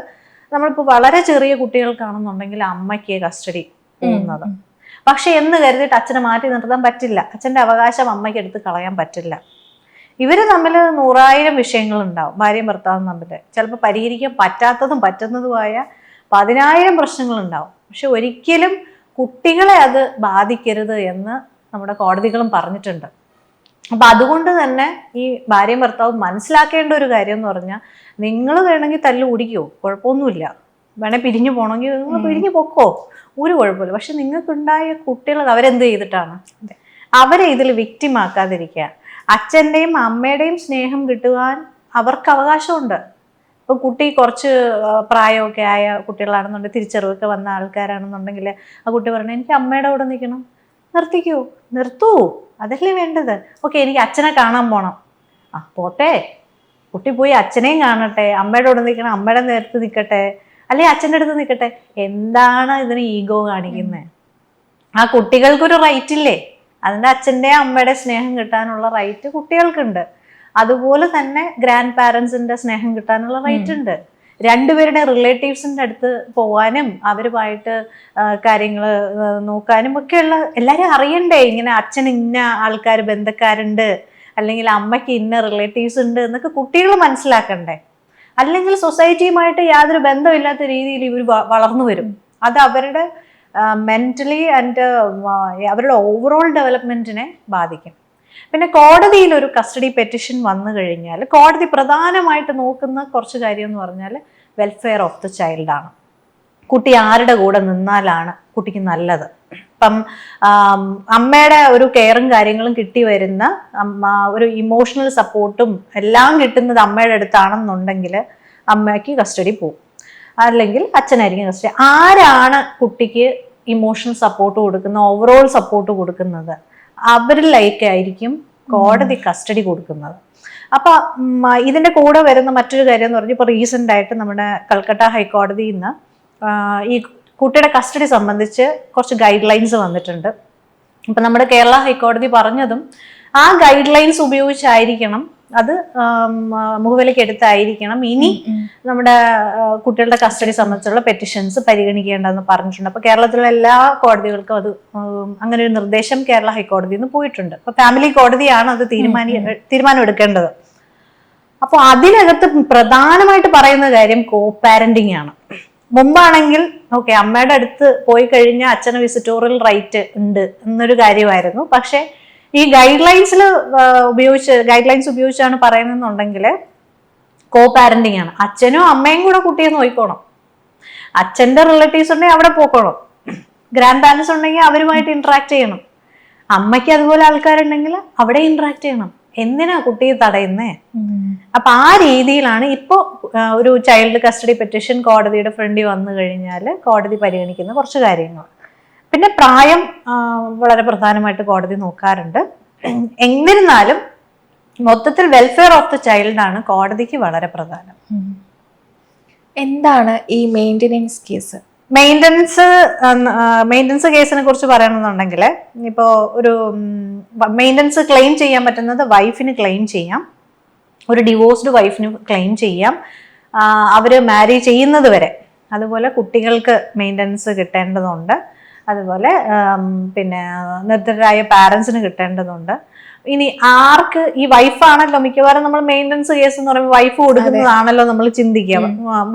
നമ്മളിപ്പോൾ വളരെ ചെറിയ കുട്ടികൾക്കാണെന്നുണ്ടെങ്കിൽ അമ്മയ്ക്ക് കസ്റ്റഡി പോകുന്നത്. പക്ഷെ എന്ന് കരുതിയിട്ട് അച്ഛനെ മാറ്റി നിർത്താൻ പറ്റില്ല, അച്ഛൻ്റെ അവകാശം അമ്മയ്ക്ക് എടുത്ത് കളയാൻ പറ്റില്ല. ഇവർ തമ്മിൽ 100,000 വിഷയങ്ങളുണ്ടാവും, ഭാര്യയും ഭർത്താവും തമ്മിൽ. ചിലപ്പോൾ പരിഹരിക്കാൻ പറ്റാത്തതും പറ്റുന്നതുമായ 10,000 പ്രശ്നങ്ങളുണ്ടാവും. പക്ഷെ ഒരിക്കലും കുട്ടികളെ അത് ബാധിക്കരുത് എന്ന് നമ്മുടെ കോടതികളും പറഞ്ഞിട്ടുണ്ട്. അപ്പം അതുകൊണ്ട് തന്നെ ഈ ഭാര്യയും ഭർത്താവും മനസ്സിലാക്കേണ്ട ഒരു കാര്യം എന്ന് പറഞ്ഞാൽ, നിങ്ങൾ വേണമെങ്കിൽ തല്ല് കുടിക്കുമോ, കുഴപ്പമൊന്നുമില്ല, വേണേൽ പിരിഞ്ഞു പോകണമെങ്കിൽ നിങ്ങൾ പിരിഞ്ഞു പൊക്കോ, ഒരു കുഴപ്പമില്ല. പക്ഷെ നിങ്ങൾക്കുണ്ടായ കുട്ടികൾ അവരെന്ത് ചെയ്തിട്ടാണ്, അവരെ ഇതിൽ വിക്റ്റിമാക്കാതിരിക്കുക. അച്ഛൻ്റെയും അമ്മയുടെയും സ്നേഹം കിട്ടുവാൻ അവർക്ക് അവകാശമുണ്ട്. ഇപ്പം കുട്ടി കുറച്ച് പ്രായമൊക്കെ ആയ കുട്ടികളാണെന്നുണ്ടെങ്കിൽ, തിരിച്ചറിവൊക്കെ വന്ന ആൾക്കാരാണെന്നുണ്ടെങ്കിൽ ആ കുട്ടി പറഞ്ഞാൽ എനിക്ക് അമ്മയുടെ കൂടെ നിൽക്കണം, നിർത്തിക്കൂ, നിർത്തൂ, അതല്ലേ വേണ്ടത്. ഓക്കെ, എനിക്ക് അച്ഛനെ കാണാൻ പോകണം, ആ പോട്ടെ, കുട്ടി പോയി അച്ഛനെയും കാണട്ടെ, അമ്മയുടെ കൂടെ നിൽക്കണം, അമ്മയുടെ നേരത്ത് നിൽക്കട്ടെ, അല്ലെങ്കിൽ അച്ഛൻ്റെ അടുത്ത് നിൽക്കട്ടെ. എന്താണ് ഇതിന് ഈഗോ കാണിക്കുന്നത്? ആ കുട്ടികൾക്കൊരു റൈറ്റ് ഇല്ലേ? അതിൻ്റെ അച്ഛൻ്റെ അമ്മയുടെ സ്നേഹം കിട്ടാനുള്ള റൈറ്റ് കുട്ടികൾക്കുണ്ട്. അതുപോലെ തന്നെ ഗ്രാൻഡ് പാരൻസിൻ്റെ സ്നേഹം കിട്ടാനുള്ള റൈറ്റ് ഉണ്ട്. രണ്ടുപേരുടെ റിലേറ്റീവ്സിൻ്റെ അടുത്ത് പോകാനും അവരുമായിട്ട് കാര്യങ്ങൾ നോക്കാനും ഒക്കെയുള്ള എല്ലാവരും അറിയണ്ടേ, ഇങ്ങനെ അച്ഛൻ ഇന്ന ആൾക്കാർ ബന്ധക്കാരുണ്ട്, അല്ലെങ്കിൽ അമ്മയ്ക്ക് ഇന്ന റിലേറ്റീവ്സ് ഉണ്ട് എന്നൊക്കെ കുട്ടികൾ മനസ്സിലാക്കണ്ടേ? അല്ലെങ്കിൽ സൊസൈറ്റിയുമായിട്ട് യാതൊരു ബന്ധമില്ലാത്ത രീതിയിൽ ഇവർ വളർന്നു വരും. അത് അവരുടെ മെൻ്റലി ആൻഡ് അവരുടെ ഓവറോൾ ഡെവലപ്മെൻറ്റിനെ ബാധിക്കും. പിന്നെ കോടതിയിൽ ഒരു കസ്റ്റഡി പെറ്റിഷൻ വന്നു കഴിഞ്ഞാൽ കോടതി പ്രധാനമായിട്ട് നോക്കുന്ന കുറച്ച് കാര്യം എന്ന് പറഞ്ഞാൽ വെൽഫെയർ ഓഫ് ദ ചൈൽഡാണ്. കുട്ടി ആരുടെ കൂടെ നിന്നാലാണ് കുട്ടിക്ക് നല്ലത്. ഇപ്പം അമ്മയുടെ ഒരു കെയറും കാര്യങ്ങളും കിട്ടി വരുന്ന ഒരു ഇമോഷണൽ സപ്പോർട്ടും എല്ലാം കിട്ടുന്നത് അമ്മയുടെ അടുത്താണെന്നുണ്ടെങ്കിൽ അമ്മയ്ക്ക് കസ്റ്റഡി പോകും, അല്ലെങ്കിൽ അച്ഛനായിരിക്കും കസ്റ്റഡി. ആരാണ് കുട്ടിക്ക് ഇമോഷണൽ സപ്പോർട്ട് കൊടുക്കുന്നത്, ഓവറോൾ സപ്പോർട്ട് കൊടുക്കുന്നത്, അവരിലേക്കായിരിക്കും കോടതി കസ്റ്റഡി കൊടുക്കുന്നത്. അപ്പൊ ഇതിന്റെ കൂടെ വരുന്ന മറ്റൊരു കാര്യം എന്ന് പറഞ്ഞാൽ, ഇപ്പൊ റീസെന്റ് ആയിട്ട് നമ്മുടെ കൽക്കട്ട ഹൈക്കോടതിയിൽ നിന്ന് ഈ കുട്ടിയുടെ കസ്റ്റഡി സംബന്ധിച്ച് കുറച്ച് ഗൈഡ് ലൈൻസ് വന്നിട്ടുണ്ട്. ഇപ്പൊ നമ്മുടെ കേരള ഹൈക്കോടതി പറഞ്ഞതും ആ ഗൈഡ് ലൈൻസ് ഉപയോഗിച്ചായിരിക്കണം, അത് മുഖവിലേക്ക് എടുത്തായിരിക്കണം ഇനി നമ്മുടെ കുട്ടികളുടെ കസ്റ്റഡി സംബന്ധിച്ചുള്ള പെറ്റിഷൻസ് പരിഗണിക്കേണ്ടതെന്ന് പറഞ്ഞിട്ടുണ്ട്. അപ്പൊ കേരളത്തിലുള്ള എല്ലാ കോടതികൾക്കും അത് അങ്ങനെ ഒരു നിർദ്ദേശം കേരള ഹൈക്കോടതിയിൽ നിന്ന് പോയിട്ടുണ്ട്. അപ്പൊ ഫാമിലി കോടതിയാണ് അത് തീരുമാനം എടുക്കേണ്ടത്. അപ്പോൾ അതിനകത്ത് പ്രധാനമായിട്ട് പറയുന്ന കാര്യം കോ പാരന്റിങ് ആണ്. മുമ്പാണെങ്കിൽ ഓക്കെ, അമ്മയുടെ അടുത്ത് പോയി കഴിഞ്ഞാൽ അച്ഛന് വിസിറ്റോറിയൽ റൈറ്റ് ഉണ്ട് എന്നൊരു കാര്യമായിരുന്നു. പക്ഷെ ഈ ഗൈഡ് ലൈൻസ് ഉപയോഗിച്ചാണ് പറയുന്നതെന്നുണ്ടെങ്കിൽ കോ പാരന്റിങ് ആണ്. അച്ഛനും അമ്മയും കൂടെ കുട്ടിയെ നോക്കിക്കോണം. അച്ഛൻ്റെ റിലേറ്റീവ്സ് ഉണ്ടെങ്കിൽ അവിടെ പോക്കോണം, ഗ്രാൻഡ് പാരൻസ് ഉണ്ടെങ്കിൽ അവരുമായിട്ട് ഇന്ററാക്ട് ചെയ്യണം, അമ്മയ്ക്ക് അതുപോലെ ആൾക്കാരുണ്ടെങ്കിൽ അവിടെ ഇന്ററാക്ട് ചെയ്യണം. എന്തിനാ കുട്ടിയെ തടയുന്നേ? അപ്പൊ ആ രീതിയിലാണ് ഇപ്പോ ഒരു ചൈൽഡ് കസ്റ്റഡി പെറ്റിഷൻ കോടതിയുടെ ഫ്രണ്ടിൽ വന്നു കഴിഞ്ഞാൽ കോടതി പരിഗണിക്കുന്ന കുറച്ച് കാര്യങ്ങൾ. പിന്നെ പ്രായം വളരെ പ്രധാനമായിട്ട് കോടതി നോക്കാറുണ്ട്. എന്നിരുന്നാലും മൊത്തത്തിൽ വെൽഫെയർ ഓഫ് ദ ചൈൽഡാണ് കോടതിക്ക് വളരെ പ്രധാനം. എന്താണ് ഈ മെയിൻ്റനൻസ് കേസ്? മെയിൻ്റനൻസ് കേസിനെ കുറിച്ച് പറയണമെന്നുണ്ടെങ്കിൽ ഇപ്പോൾ ഒരു മെയിൻ്റനൻസ് ക്ലെയിം ചെയ്യാൻ പറ്റുന്നത് വൈഫിന് ക്ലെയിം ചെയ്യാം, ഒരു ഡിവോഴ്സ്ഡ് വൈഫിന് ക്ലെയിം ചെയ്യാം, അവർ മാരി ചെയ്യുന്നത് വരെ. അതുപോലെ കുട്ടികൾക്ക് മെയിൻ്റനൻസ് കിട്ടേണ്ടതുണ്ട്, അതുപോലെ പിന്നെ നിർദ്ധരായ പാരൻസിന് കിട്ടേണ്ടതുണ്ട്. ഇനി ആർക്ക്, ഈ വൈഫാണല്ലോ മിക്കവാറും നമ്മൾ മെയിൻ്റനൻസ് കേസ് എന്ന് പറയുമ്പോൾ വൈഫ് കൊടുക്കുന്നതാണല്ലോ നമ്മൾ ചിന്തിക്കുക.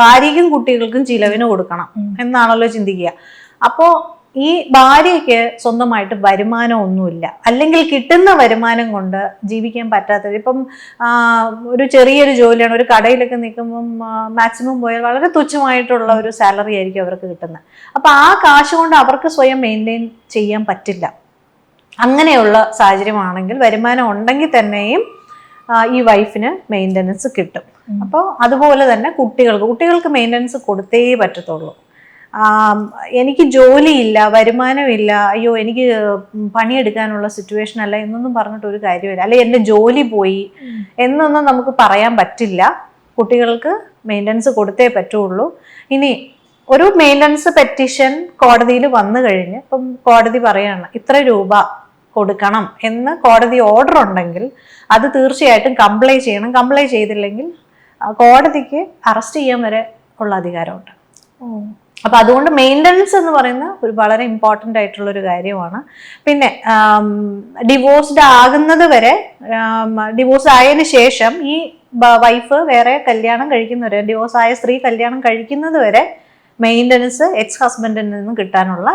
ഭാര്യയ്ക്കും കുട്ടികൾക്കും ചിലവിന് കൊടുക്കണം എന്നാണല്ലോ ചിന്തിക്കുക. അപ്പോൾ ഈ ഭാര്യയ്ക്ക് സ്വന്തമായിട്ട് വരുമാനം ഒന്നുമില്ല, അല്ലെങ്കിൽ കിട്ടുന്ന വരുമാനം കൊണ്ട് ജീവിക്കാൻ പറ്റാത്തത്. ഇപ്പം ഒരു ചെറിയൊരു ജോലിയാണ്, ഒരു കടയിലൊക്കെ നിൽക്കുമ്പം മാക്സിമം പോയാൽ വളരെ തുച്ഛമായിട്ടുള്ള ഒരു സാലറി ആയിരിക്കും അവർക്ക് കിട്ടുന്നത്. അപ്പം ആ കാശ് കൊണ്ട് അവർക്ക് സ്വയം മെയിൻറ്റെയിൻ ചെയ്യാൻ പറ്റില്ല. അങ്ങനെയുള്ള സാഹചര്യമാണെങ്കിൽ വരുമാനം ഉണ്ടെങ്കിൽ തന്നെയും ഈ വൈഫിന് മെയിൻ്റനൻസ് കിട്ടും. അപ്പോൾ അതുപോലെ തന്നെ കുട്ടികൾക്ക് മെയിൻ്റനൻസ് കൊടുത്തേ പറ്റത്തുള്ളൂ. എനിക്ക് ജോലിയില്ല, വരുമാനമില്ല, അയ്യോ എനിക്ക് പണിയെടുക്കാനുള്ള സിറ്റുവേഷൻ അല്ല എന്നൊന്നും പറഞ്ഞിട്ട് ഒരു കാര്യമില്ല, അല്ലെ എൻ്റെ ജോലി പോയി എന്നൊന്നും നമുക്ക് പറയാൻ പറ്റില്ല. കുട്ടികൾക്ക് മെയിൻ്റനൻസ് കൊടുത്തേ പറ്റുള്ളൂ. ഇനി ഒരു മെയിൻ്റനൻസ് പെറ്റീഷൻ കോടതിയിൽ വന്നു കഴിഞ്ഞ് ഇപ്പം കോടതി പറയാണ് ഇത്ര രൂപ കൊടുക്കണം എന്ന് കോടതി ഓർഡർ ഉണ്ടെങ്കിൽ അത് തീർച്ചയായിട്ടും കംപ്ലൈ ചെയ്യണം. കംപ്ലൈ ചെയ്തില്ലെങ്കിൽ കോടതിക്ക് അറസ്റ്റ് ചെയ്യാൻ വരെ ഉള്ള അധികാരമുണ്ട്. അപ്പൊ അതുകൊണ്ട് മെയിൻ്റനൻസ് എന്ന് പറയുന്ന ഒരു വളരെ ഇമ്പോർട്ടൻ്റ് ആയിട്ടുള്ള ഒരു കാര്യമാണ്. പിന്നെ ഡിവോഴ്സ്ഡ് ആകുന്നത് വരെ, ഡിവോഴ്സ് ആയതിനു ശേഷം ഈ വൈഫ് വേറെ കല്യാണം കഴിക്കുന്നവരെ, ഡിവോഴ്സ് ആയ സ്ത്രീ കല്യാണം കഴിക്കുന്നത് വരെ മെയിൻ്റനൻസ് എക്സ് ഹസ്ബൻഡിൽ നിന്നും കിട്ടാനുള്ള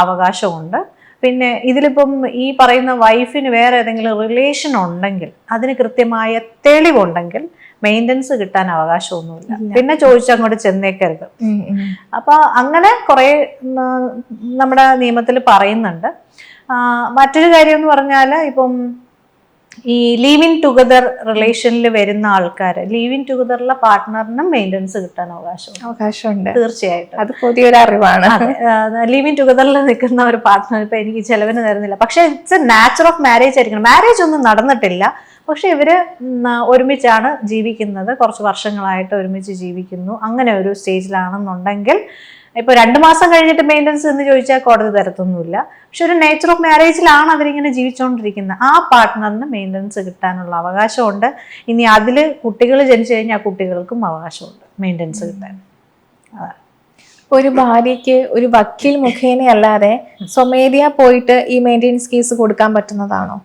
അവകാശമുണ്ട്. പിന്നെ ഇതിലിപ്പം ഈ പറയുന്ന വൈഫിന് വേറെ ഏതെങ്കിലും റിലേഷൻ ഉണ്ടെങ്കിൽ അതിന് കൃത്യമായ തെളിവുണ്ടെങ്കിൽ മെയിൻ്റനൻസ് കിട്ടാൻ അവകാശമൊന്നുമില്ല. പിന്നെ ചോദിച്ചങ്ങോട്ട് ചെന്നേക്കരുത്. അപ്പൊ അങ്ങനെ കുറെ നമ്മുടെ നിയമത്തിൽ പറയുന്നുണ്ട്. മറ്റൊരു കാര്യം എന്ന് പറഞ്ഞാൽ ഇപ്പം ഈ ലീവ് ഇൻ ടുഗദർ റിലേഷനിൽ വരുന്ന ആൾക്കാർ, ലീവ് ഇൻ ടുഗദറിലെ പാർട്ട്ണറിനും മെയിൻ്റനൻസ് കിട്ടാൻ അവകാശമുണ്ട്. തീർച്ചയായിട്ടും അത് പുതിയൊരു അറിവാണ്. ലീവ് ഇൻ ടുഗദറിൽ നിൽക്കുന്ന ഒരു പാർട്ട്ണർ ഇപ്പൊ എനിക്ക് ചെലവിന് തരുന്നില്ല, പക്ഷെ it's A nature of marriage ആയിരിക്കണം. മാരേജ് ഒന്നും നടന്നിട്ടില്ല, പക്ഷെ ഇവര് ഒരുമിച്ചാണ് ജീവിക്കുന്നത്, കുറച്ച് വർഷങ്ങളായിട്ട് ഒരുമിച്ച് ജീവിക്കുന്നു. അങ്ങനെ ഒരു സ്റ്റേജിലാണെന്നുണ്ടെങ്കിൽ ഇപ്പൊ 2 മാസം കഴിഞ്ഞിട്ട് മെയിൻ്റനൻസ് എന്ന് ചോദിച്ചാൽ കോടതി തരത്തൊന്നുമില്ല. പക്ഷെ ഒരു നേച്ചർ ഓഫ് മാരേജിലാണ് അവരിങ്ങനെ ജീവിച്ചുകൊണ്ടിരിക്കുന്നത്. ആ പാർട്ട്ണറിന് മെയിൻ്റനൻസ് കിട്ടാനുള്ള അവകാശമുണ്ട്. ഇനി അതിൽ കുട്ടികൾ ജനിച്ചു കഴിഞ്ഞാൽ കുട്ടികൾക്കും അവകാശമുണ്ട് മെയിൻ്റനൻസ് കിട്ടാൻ. ഒരു ഭാര്യയ്ക്ക് ഒരു വക്കീൽ മുഖേന അല്ലാതെ സ്വമേധയാ പോയിട്ട് ഈ മെയിൻ്റനൻസ് കേസ് കൊടുക്കാൻ പറ്റുന്നതാണോ?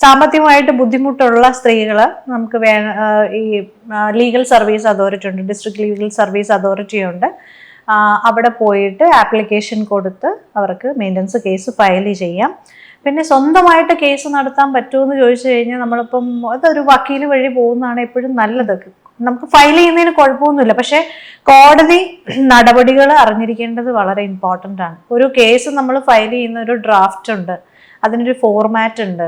സാമ്പത്തികമായിട്ട് ബുദ്ധിമുട്ടുള്ള സ്ത്രീകൾ നമുക്ക് ഈ ലീഗൽ സർവീസ് അതോറിറ്റി ഉണ്ട്, ഡിസ്ട്രിക്ട് ലീഗൽ സർവീസ് അതോറിറ്റി ഉണ്ട്. അവിടെ പോയിട്ട് ആപ്ലിക്കേഷൻ കൊടുത്ത് അവർക്ക് മെയിൻ്റനൻസ് കേസ് ഫയൽ ചെയ്യാം. പിന്നെ സ്വന്തമായിട്ട് കേസ് നടത്താൻ പറ്റുമെന്ന് ചോദിച്ചു കഴിഞ്ഞാൽ നമ്മളിപ്പം അതൊരു വക്കീൽ വഴി പോകുന്നതാണ് എപ്പോഴും നല്ലത്. നമുക്ക് ഫയൽ ചെയ്യുന്നതിന് കുഴപ്പമൊന്നുമില്ല, പക്ഷെ കോടതി നടപടികൾ അറിഞ്ഞിരിക്കേണ്ടത് വളരെ ഇമ്പോർട്ടൻ്റ് ആണ്. ഒരു കേസ് നമ്മൾ ഫയൽ ചെയ്യുന്ന ഒരു ഡ്രാഫ്റ്റ് ഉണ്ട്, അതിനൊരു ഫോർമാറ്റ് ഉണ്ട്,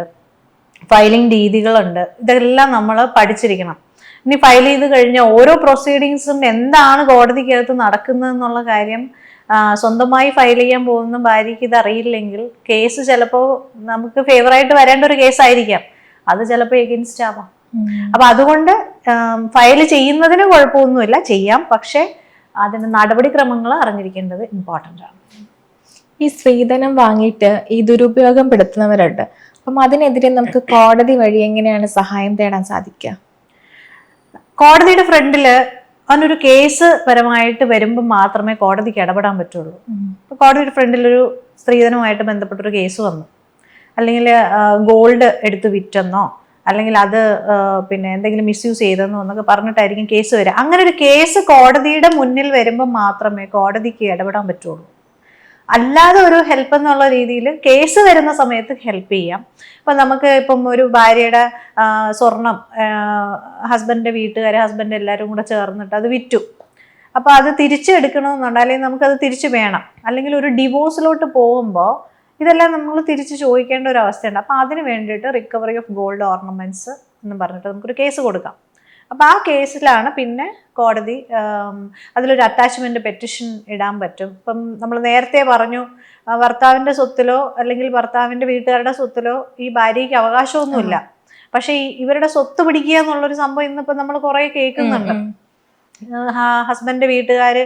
ഫയലിംഗ് രീതികളുണ്ട്, ഇതെല്ലാം നമ്മൾ പഠിച്ചിരിക്കണം. ഇനി ഫയൽ ചെയ്ത് കഴിഞ്ഞാൽ ഓരോ പ്രൊസീഡിങ്സും എന്താണ് കോടതിക്കകത്ത് നടക്കുന്നതെന്നുള്ള കാര്യം സ്വന്തമായി ഫയൽ ചെയ്യാൻ പോകുന്ന ഭാര്യയ്ക്ക് ഇത് അറിയില്ലെങ്കിൽ കേസ് ചിലപ്പോൾ നമുക്ക് ഫേവറായിട്ട് വരേണ്ട ഒരു കേസായിരിക്കാം, അത് ചിലപ്പോൾ എഗൻസ്റ്റ് ആവാം. അപ്പൊ അതുകൊണ്ട് ഫയൽ ചെയ്യുന്നതിന് കുഴപ്പമൊന്നുമില്ല, ചെയ്യാം, പക്ഷെ അതിന് നടപടിക്രമങ്ങൾ അറിഞ്ഞിരിക്കേണ്ടത് ഇമ്പോർട്ടൻ്റ് ആണ്. ഈ സ്ത്രീധനം വാങ്ങിയിട്ട് ഈ ദുരുപയോഗപ്പെടുത്തുന്നവരുണ്ട്, അപ്പം അതിനെതിരെ നമുക്ക് കോടതി വഴി എങ്ങനെയാണ് സഹായം തേടാൻ സാധിക്കുക? കോടതിയുടെ ഫ്രണ്ടില് അതിനൊരു കേസ് പരമായിട്ട് വരുമ്പോൾ മാത്രമേ കോടതിക്ക് ഇടപെടാൻ പറ്റുള്ളൂ. ഇപ്പൊ കോടതിയുടെ ഫ്രണ്ടിൽ ഒരു സ്ത്രീധനവുമായിട്ട് ബന്ധപ്പെട്ടൊരു കേസ് വന്നു, അല്ലെങ്കിൽ ഗോൾഡ് എടുത്ത് വിറ്റെന്നോ, അല്ലെങ്കിൽ അത് പിന്നെ എന്തെങ്കിലും മിസ്യൂസ് ചെയ്തെന്നോ എന്നൊക്കെ പറഞ്ഞിട്ടായിരിക്കും കേസ് വരിക. അങ്ങനെ ഒരു കേസ് കോടതിയുടെ മുന്നിൽ വരുമ്പോൾ മാത്രമേ കോടതിക്ക് ഇടപെടാൻ പറ്റുള്ളൂ. അല്ലാതെ ഒരു ഹെൽപ്പ് എന്നുള്ള രീതിയിൽ കേസ് വരുന്ന സമയത്ത് ഹെൽപ്പ് ചെയ്യാം. ഇപ്പം നമുക്ക് ഇപ്പം ഒരു ഭാര്യയുടെ സ്വർണം ഹസ്ബൻഡിൻ്റെ വീട്ടുകാർ, ഹസ്ബൻഡ് എല്ലാവരും കൂടെ ചേർന്നിട്ട് അത് വിറ്റു. അപ്പോൾ അത് തിരിച്ചെടുക്കണമെന്നുണ്ട്, അല്ലെങ്കിൽ നമുക്കത് തിരിച്ചു വേണം, അല്ലെങ്കിൽ ഒരു ഡിവോഴ്സിലോട്ട് പോകുമ്പോൾ ഇതെല്ലാം നമ്മൾ തിരിച്ച് ചോദിക്കേണ്ട ഒരു അവസ്ഥയുണ്ട്. അപ്പോൾ അതിന് വേണ്ടിയിട്ട് റിക്കവറി ഓഫ് ഗോൾഡ് ഓർണമെന്റ്സ് എന്ന് പറഞ്ഞിട്ട് നമുക്കൊരു കേസ് കൊടുക്കാം. അപ്പോൾ ആ കേസിലാണ് പിന്നെ കോടതി അതിലൊരു അറ്റാച്ച്മെന്റ് പെറ്റിഷൻ ഇടാൻ പറ്റും. ഇപ്പം നമ്മൾ നേരത്തെ പറഞ്ഞു ഭർത്താവിന്റെ സ്വത്തിലോ അല്ലെങ്കിൽ ഭർത്താവിന്റെ വീട്ടുകാരുടെ സ്വത്തിലോ ഈ ഭാര്യയ്ക്ക് അവകാശമൊന്നുമില്ല. പക്ഷെ ഇവരുടെ സ്വത്ത് പിടിക്കുക എന്നുള്ളൊരു സംഭവം ഇന്നിപ്പോ നമ്മൾ കുറെ കേൾക്കുന്നുണ്ട്. ഹസ്ബൻഡിന്റെ വീട്ടുകാര്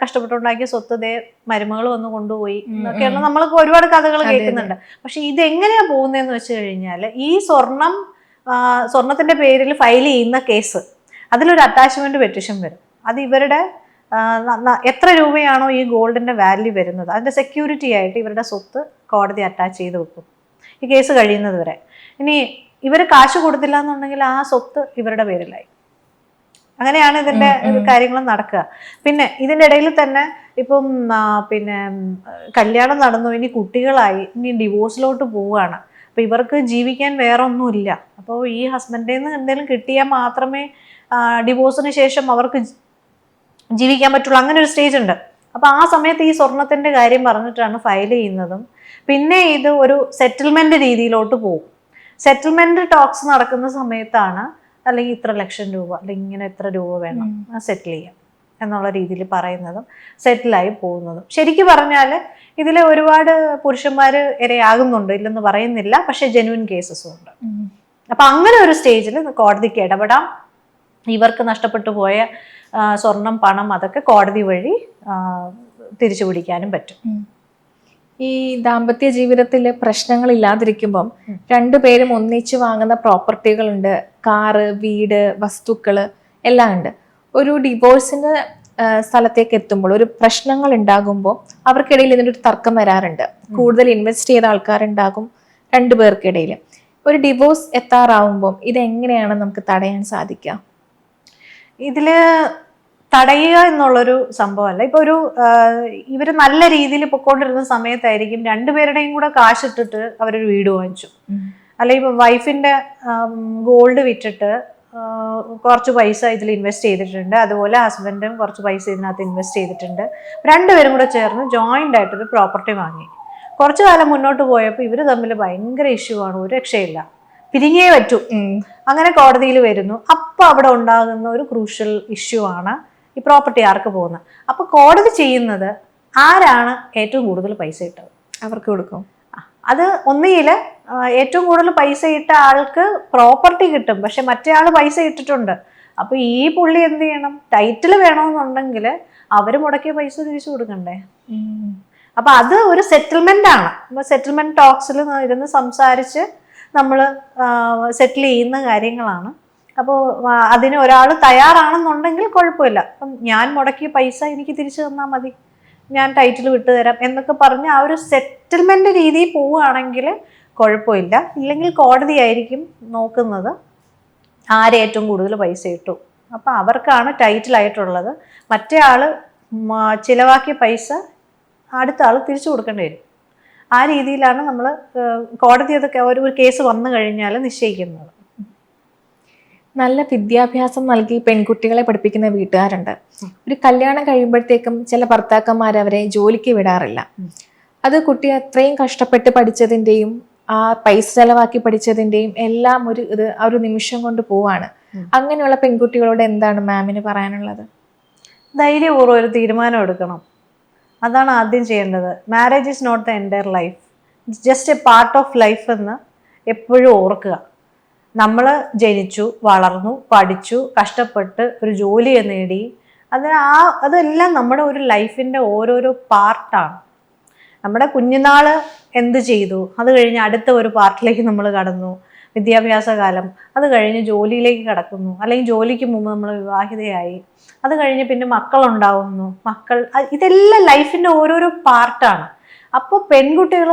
കഷ്ടപ്പെട്ടുണ്ടാക്കിയ സ്വത്ത് ദേ മരുമകൾ വന്ന് കൊണ്ടുപോയി എന്നൊക്കെയാണ് നമ്മൾ ഒരുപാട് കഥകൾ കേൾക്കുന്നുണ്ട്. പക്ഷെ ഇതെങ്ങനെയാ പോകുന്നതെന്ന് വെച്ച് കഴിഞ്ഞാൽ ഈ സ്വർണത്തിന്റെ പേരിൽ ഫയൽ ചെയ്യുന്ന കേസ് അതിലൊരു അറ്റാച്ച്മെന്റ് പെറ്റിഷൻ വരും. അത് ഇവരുടെ എത്ര രൂപയാണോ ഈ ഗോൾഡിന്റെ വാല്യൂ വരുന്നത് അതിന്റെ സെക്യൂരിറ്റി ആയിട്ട് ഇവരുടെ സ്വത്ത് കോടതി അറ്റാച്ച് ചെയ്ത് വെക്കും ഈ കേസ് കഴിയുന്നത് വരെ. ഇനി ഇവർ കാശ് കൊടുത്തില്ല എന്നുണ്ടെങ്കിൽ ആ സ്വത്ത് ഇവരുടെ പേരിലായി. അങ്ങനെയാണ് ഇതിന്റെ കാര്യങ്ങൾ നടക്കുക. പിന്നെ ഇതിന്റെ ഇടയിൽ തന്നെ ഇപ്പം പിന്നെ കല്യാണം നടന്നു, ഇനി കുട്ടികളായി, ഇനി ഡിവോഴ്സിലോട്ട് പോവുകയാണ്. അപ്പൊ ഇവർക്ക് ജീവിക്കാൻ വേറെ ഒന്നുമില്ല. അപ്പോൾ ഈ ഹസ്ബൻഡിൽ നിന്ന് എന്തെങ്കിലും കിട്ടിയാൽ മാത്രമേ ഡിവോഴ്സിന് ശേഷം അവർക്ക് ജീവിക്കാൻ പറ്റുള്ളൂ. അങ്ങനെ ഒരു സ്റ്റേജ് ഉണ്ട്. അപ്പൊ ആ സമയത്ത് ഈ സ്വർണത്തിന്റെ കാര്യം പറഞ്ഞിട്ടാണ് ഫയൽ ചെയ്യുന്നതും. പിന്നെ ഇത് ഒരു സെറ്റിൽമെന്റ് രീതിയിലോട്ട് പോകും. സെറ്റിൽമെന്റ് ടോക്സ് നടക്കുന്ന സമയത്താണ് അല്ലെങ്കിൽ ഇത്ര ലക്ഷം രൂപ അല്ലെങ്കിൽ ഇങ്ങനെ എത്ര രൂപ വേണം സെറ്റിൽ ചെയ്യാം എന്നുള്ള രീതിയിൽ പറയുന്നതും സെറ്റിലായി പോകുന്നതും. ശരിക്കും പറഞ്ഞാൽ ഇതിൽ ഒരുപാട് പുരുഷന്മാർ ഇരയാകുന്നുണ്ട്, ഇല്ലെന്ന് പറയുന്നില്ല. പക്ഷെ ജെന്യുവൻ കേസസും ഉണ്ട്. അപ്പൊ അങ്ങനെ ഒരു സ്റ്റേജിൽ കോടതിക്ക് ഇടപെടാം. ഇവർക്ക് നഷ്ടപ്പെട്ടു പോയ സ്വർണം, പണം അതൊക്കെ കോടതി വഴി തിരിച്ചു പിടിക്കാനും പറ്റും. ഈ ദാമ്പത്യ ജീവിതത്തിൽ പ്രശ്നങ്ങൾ ഇല്ലാതിരിക്കുമ്പം രണ്ടുപേരും ഒന്നിച്ച് വാങ്ങുന്ന പ്രോപ്പർട്ടികളുണ്ട്, കാറ്, വീട്, വസ്തുക്കള് എല്ലാം ഉണ്ട്. ഒരു ഡിവോഴ്സിന്റെ സ്ഥലത്തേക്ക് എത്തുമ്പോൾ ഒരു പ്രശ്നങ്ങൾ ഉണ്ടാകുമ്പോൾ അവർക്കിടയിൽ ഇതിനൊരു തർക്കം വരാറുണ്ട്. കൂടുതൽ ഇൻവെസ്റ്റ് ചെയ്ത ആൾക്കാരുണ്ടാകും രണ്ടുപേർക്കിടയിൽ. ഒരു ഡിവോഴ്സ് എത്താറാവുമ്പോൾ ഇതെങ്ങനെയാണ് നമുക്ക് തടയാൻ സാധിക്കുക? ഇതില് തടയുക എന്നുള്ളൊരു സംഭവമല്ല. ഇപ്പൊ ഇവര് നല്ല രീതിയിൽ പൊക്കോണ്ടിരുന്ന സമയത്തായിരിക്കും രണ്ടുപേരുടെയും കൂടെ കാശിട്ടിട്ട് അവരൊരു വീട് വാങ്ങിച്ചു. അല്ലെങ്കിൽ ഇപ്പൊ വൈഫിന്റെ ഗോൾഡ് വിറ്റിട്ട് കുറച്ച് പൈസ ഇതിൽ ഇൻവെസ്റ്റ് ചെയ്തിട്ടുണ്ട്, അതുപോലെ ഹസ്ബൻഡും കുറച്ച് പൈസ ഇതിനകത്ത് ഇൻവെസ്റ്റ് ചെയ്തിട്ടുണ്ട്. രണ്ടുപേരും കൂടെ ചേർന്ന് ജോയിന്റ് ആയിട്ടൊരു പ്രോപ്പർട്ടി വാങ്ങി. കുറച്ചു കാലം മുന്നോട്ട് പോയപ്പോൾ ഇവര് തമ്മിൽ ഭയങ്കര ഇഷ്യൂ ആണ്, ഒരു രക്ഷയില്ല, പിരിഞ്ഞേ പറ്റൂ. അങ്ങനെ കോടതിയിൽ വരുന്നു. അപ്പൊ അവിടെ ഉണ്ടാകുന്ന ഒരു ക്രൂഷ്യൽ ഇഷ്യൂ ആണ് ഈ പ്രോപ്പർട്ടി ആർക്ക് പോകുന്നത്. അപ്പൊ കോടതി ചെയ്യുന്നത് ആരാണ് ഏറ്റവും കൂടുതൽ പൈസ ഇട്ടത് അവർക്ക് കൊടുക്കും. അത് ഒന്നുകിൽ ഏറ്റവും കൂടുതൽ പൈസ ഇട്ട ആൾക്ക് പ്രോപ്പർട്ടി കിട്ടും, പക്ഷെ മറ്റേ ആള് പൈസ ഇട്ടിട്ടുണ്ട്. അപ്പൊ ഈ പുള്ളി എന്ത് ചെയ്യണം? ടൈറ്റിൽ വേണമെന്നുണ്ടെങ്കിൽ അവര് മുടക്കിയ പൈസ തിരിച്ചു കൊടുക്കണ്ടേ? അപ്പൊ അത് ഒരു സെറ്റിൽമെന്റ് ആണ്. അപ്പൊ സെറ്റിൽമെന്റ് ടോക്സിൽ ഇരുന്ന് സംസാരിച്ച് നമ്മൾ സെറ്റിൽ ചെയ്യുന്ന കാര്യങ്ങളാണ്. അപ്പോൾ അതിന് ഒരാൾ തയ്യാറാണെന്നുണ്ടെങ്കിൽ കുഴപ്പമില്ല. അപ്പം ഞാൻ മുടക്കിയ പൈസ എനിക്ക് തിരിച്ചു തന്നാൽ മതി, ഞാൻ ടൈറ്റിൽ വിട്ടുതരാം എന്നൊക്കെ പറഞ്ഞ് ആ ഒരു സെറ്റിൽമെന്റ് രീതിയിൽ പോവുകയാണെങ്കിൽ കുഴപ്പമില്ല. ഇല്ലെങ്കിൽ കോടതിയായിരിക്കും നോക്കുന്നത് ആരെ ഏറ്റവും കൂടുതൽ പൈസ ഇട്ടു. അപ്പം അവർക്കാണ് ടൈറ്റിലായിട്ടുള്ളത്. മറ്റേ ആള് ചിലവാക്കിയ പൈസ അടുത്ത ആൾ തിരിച്ചു കൊടുക്കേണ്ടി വരും. ആ രീതിയിലാണ് നമ്മൾ കോടതി അതൊക്കെ ഒരു കേസ് വന്നു കഴിഞ്ഞാൽ നിശ്ചയിക്കുന്നത്. നല്ല വിദ്യാഭ്യാസം നൽകി പെൺകുട്ടികളെ പഠിപ്പിക്കുന്ന വീട്ടുകാരുണ്ട്. ഒരു കല്യാണം കഴിയുമ്പോഴത്തേക്കും ചില ഭർത്താക്കന്മാർ അവരെ ജോലിക്ക് വിടാറില്ല. അത് കുട്ടി അത്രയും കഷ്ടപ്പെട്ട് പഠിച്ചതിൻ്റെയും ആ പൈസ ചെലവാക്കി പഠിച്ചതിൻ്റെയും എല്ലാം ആ ഒരു നിമിഷം കൊണ്ട് പോവാണ്. അങ്ങനെയുള്ള പെൺകുട്ടികളോട് എന്താണ് മാമിന് പറയാനുള്ളത്? ധൈര്യപൂർവ്വം ഒരു തീരുമാനം എടുക്കണം. അതാണ് ആദ്യം ചെയ്യേണ്ടത്. Marriage is not the entire life, it's just a part of life എന്ന് എപ്പോഴും ഓർക്കുക. നമ്മൾ ജനിച്ചു, വളർന്നു, പഠിച്ചു, കഷ്ടപ്പെട്ട് ഒരു ജോലി നേടി, അതെല്ലാം നമ്മുടെ ഒരു ലൈഫിൻ്റെ ഓരോരോ പാർട്ടാണ്. നമ്മുടെ കുഞ്ഞുനാള് എന്ത് ചെയ്തു, അത് കഴിഞ്ഞ് അടുത്ത ഒരു പാർട്ടിലേക്ക് നമ്മൾ കടന്നു, വിദ്യാഭ്യാസ കാലം, അത് കഴിഞ്ഞ് ജോലിയിലേക്ക് കടക്കുന്നു, അല്ലെങ്കിൽ ജോലിക്ക് മുമ്പ് നമ്മൾ വിവാഹിതയായി, അത് കഴിഞ്ഞ് പിന്നെ മക്കളുണ്ടാവുന്നു, ഇതെല്ലാം ലൈഫിൻ്റെ ഓരോരോ പാർട്ടാണ്. അപ്പോൾ പെൺകുട്ടികൾ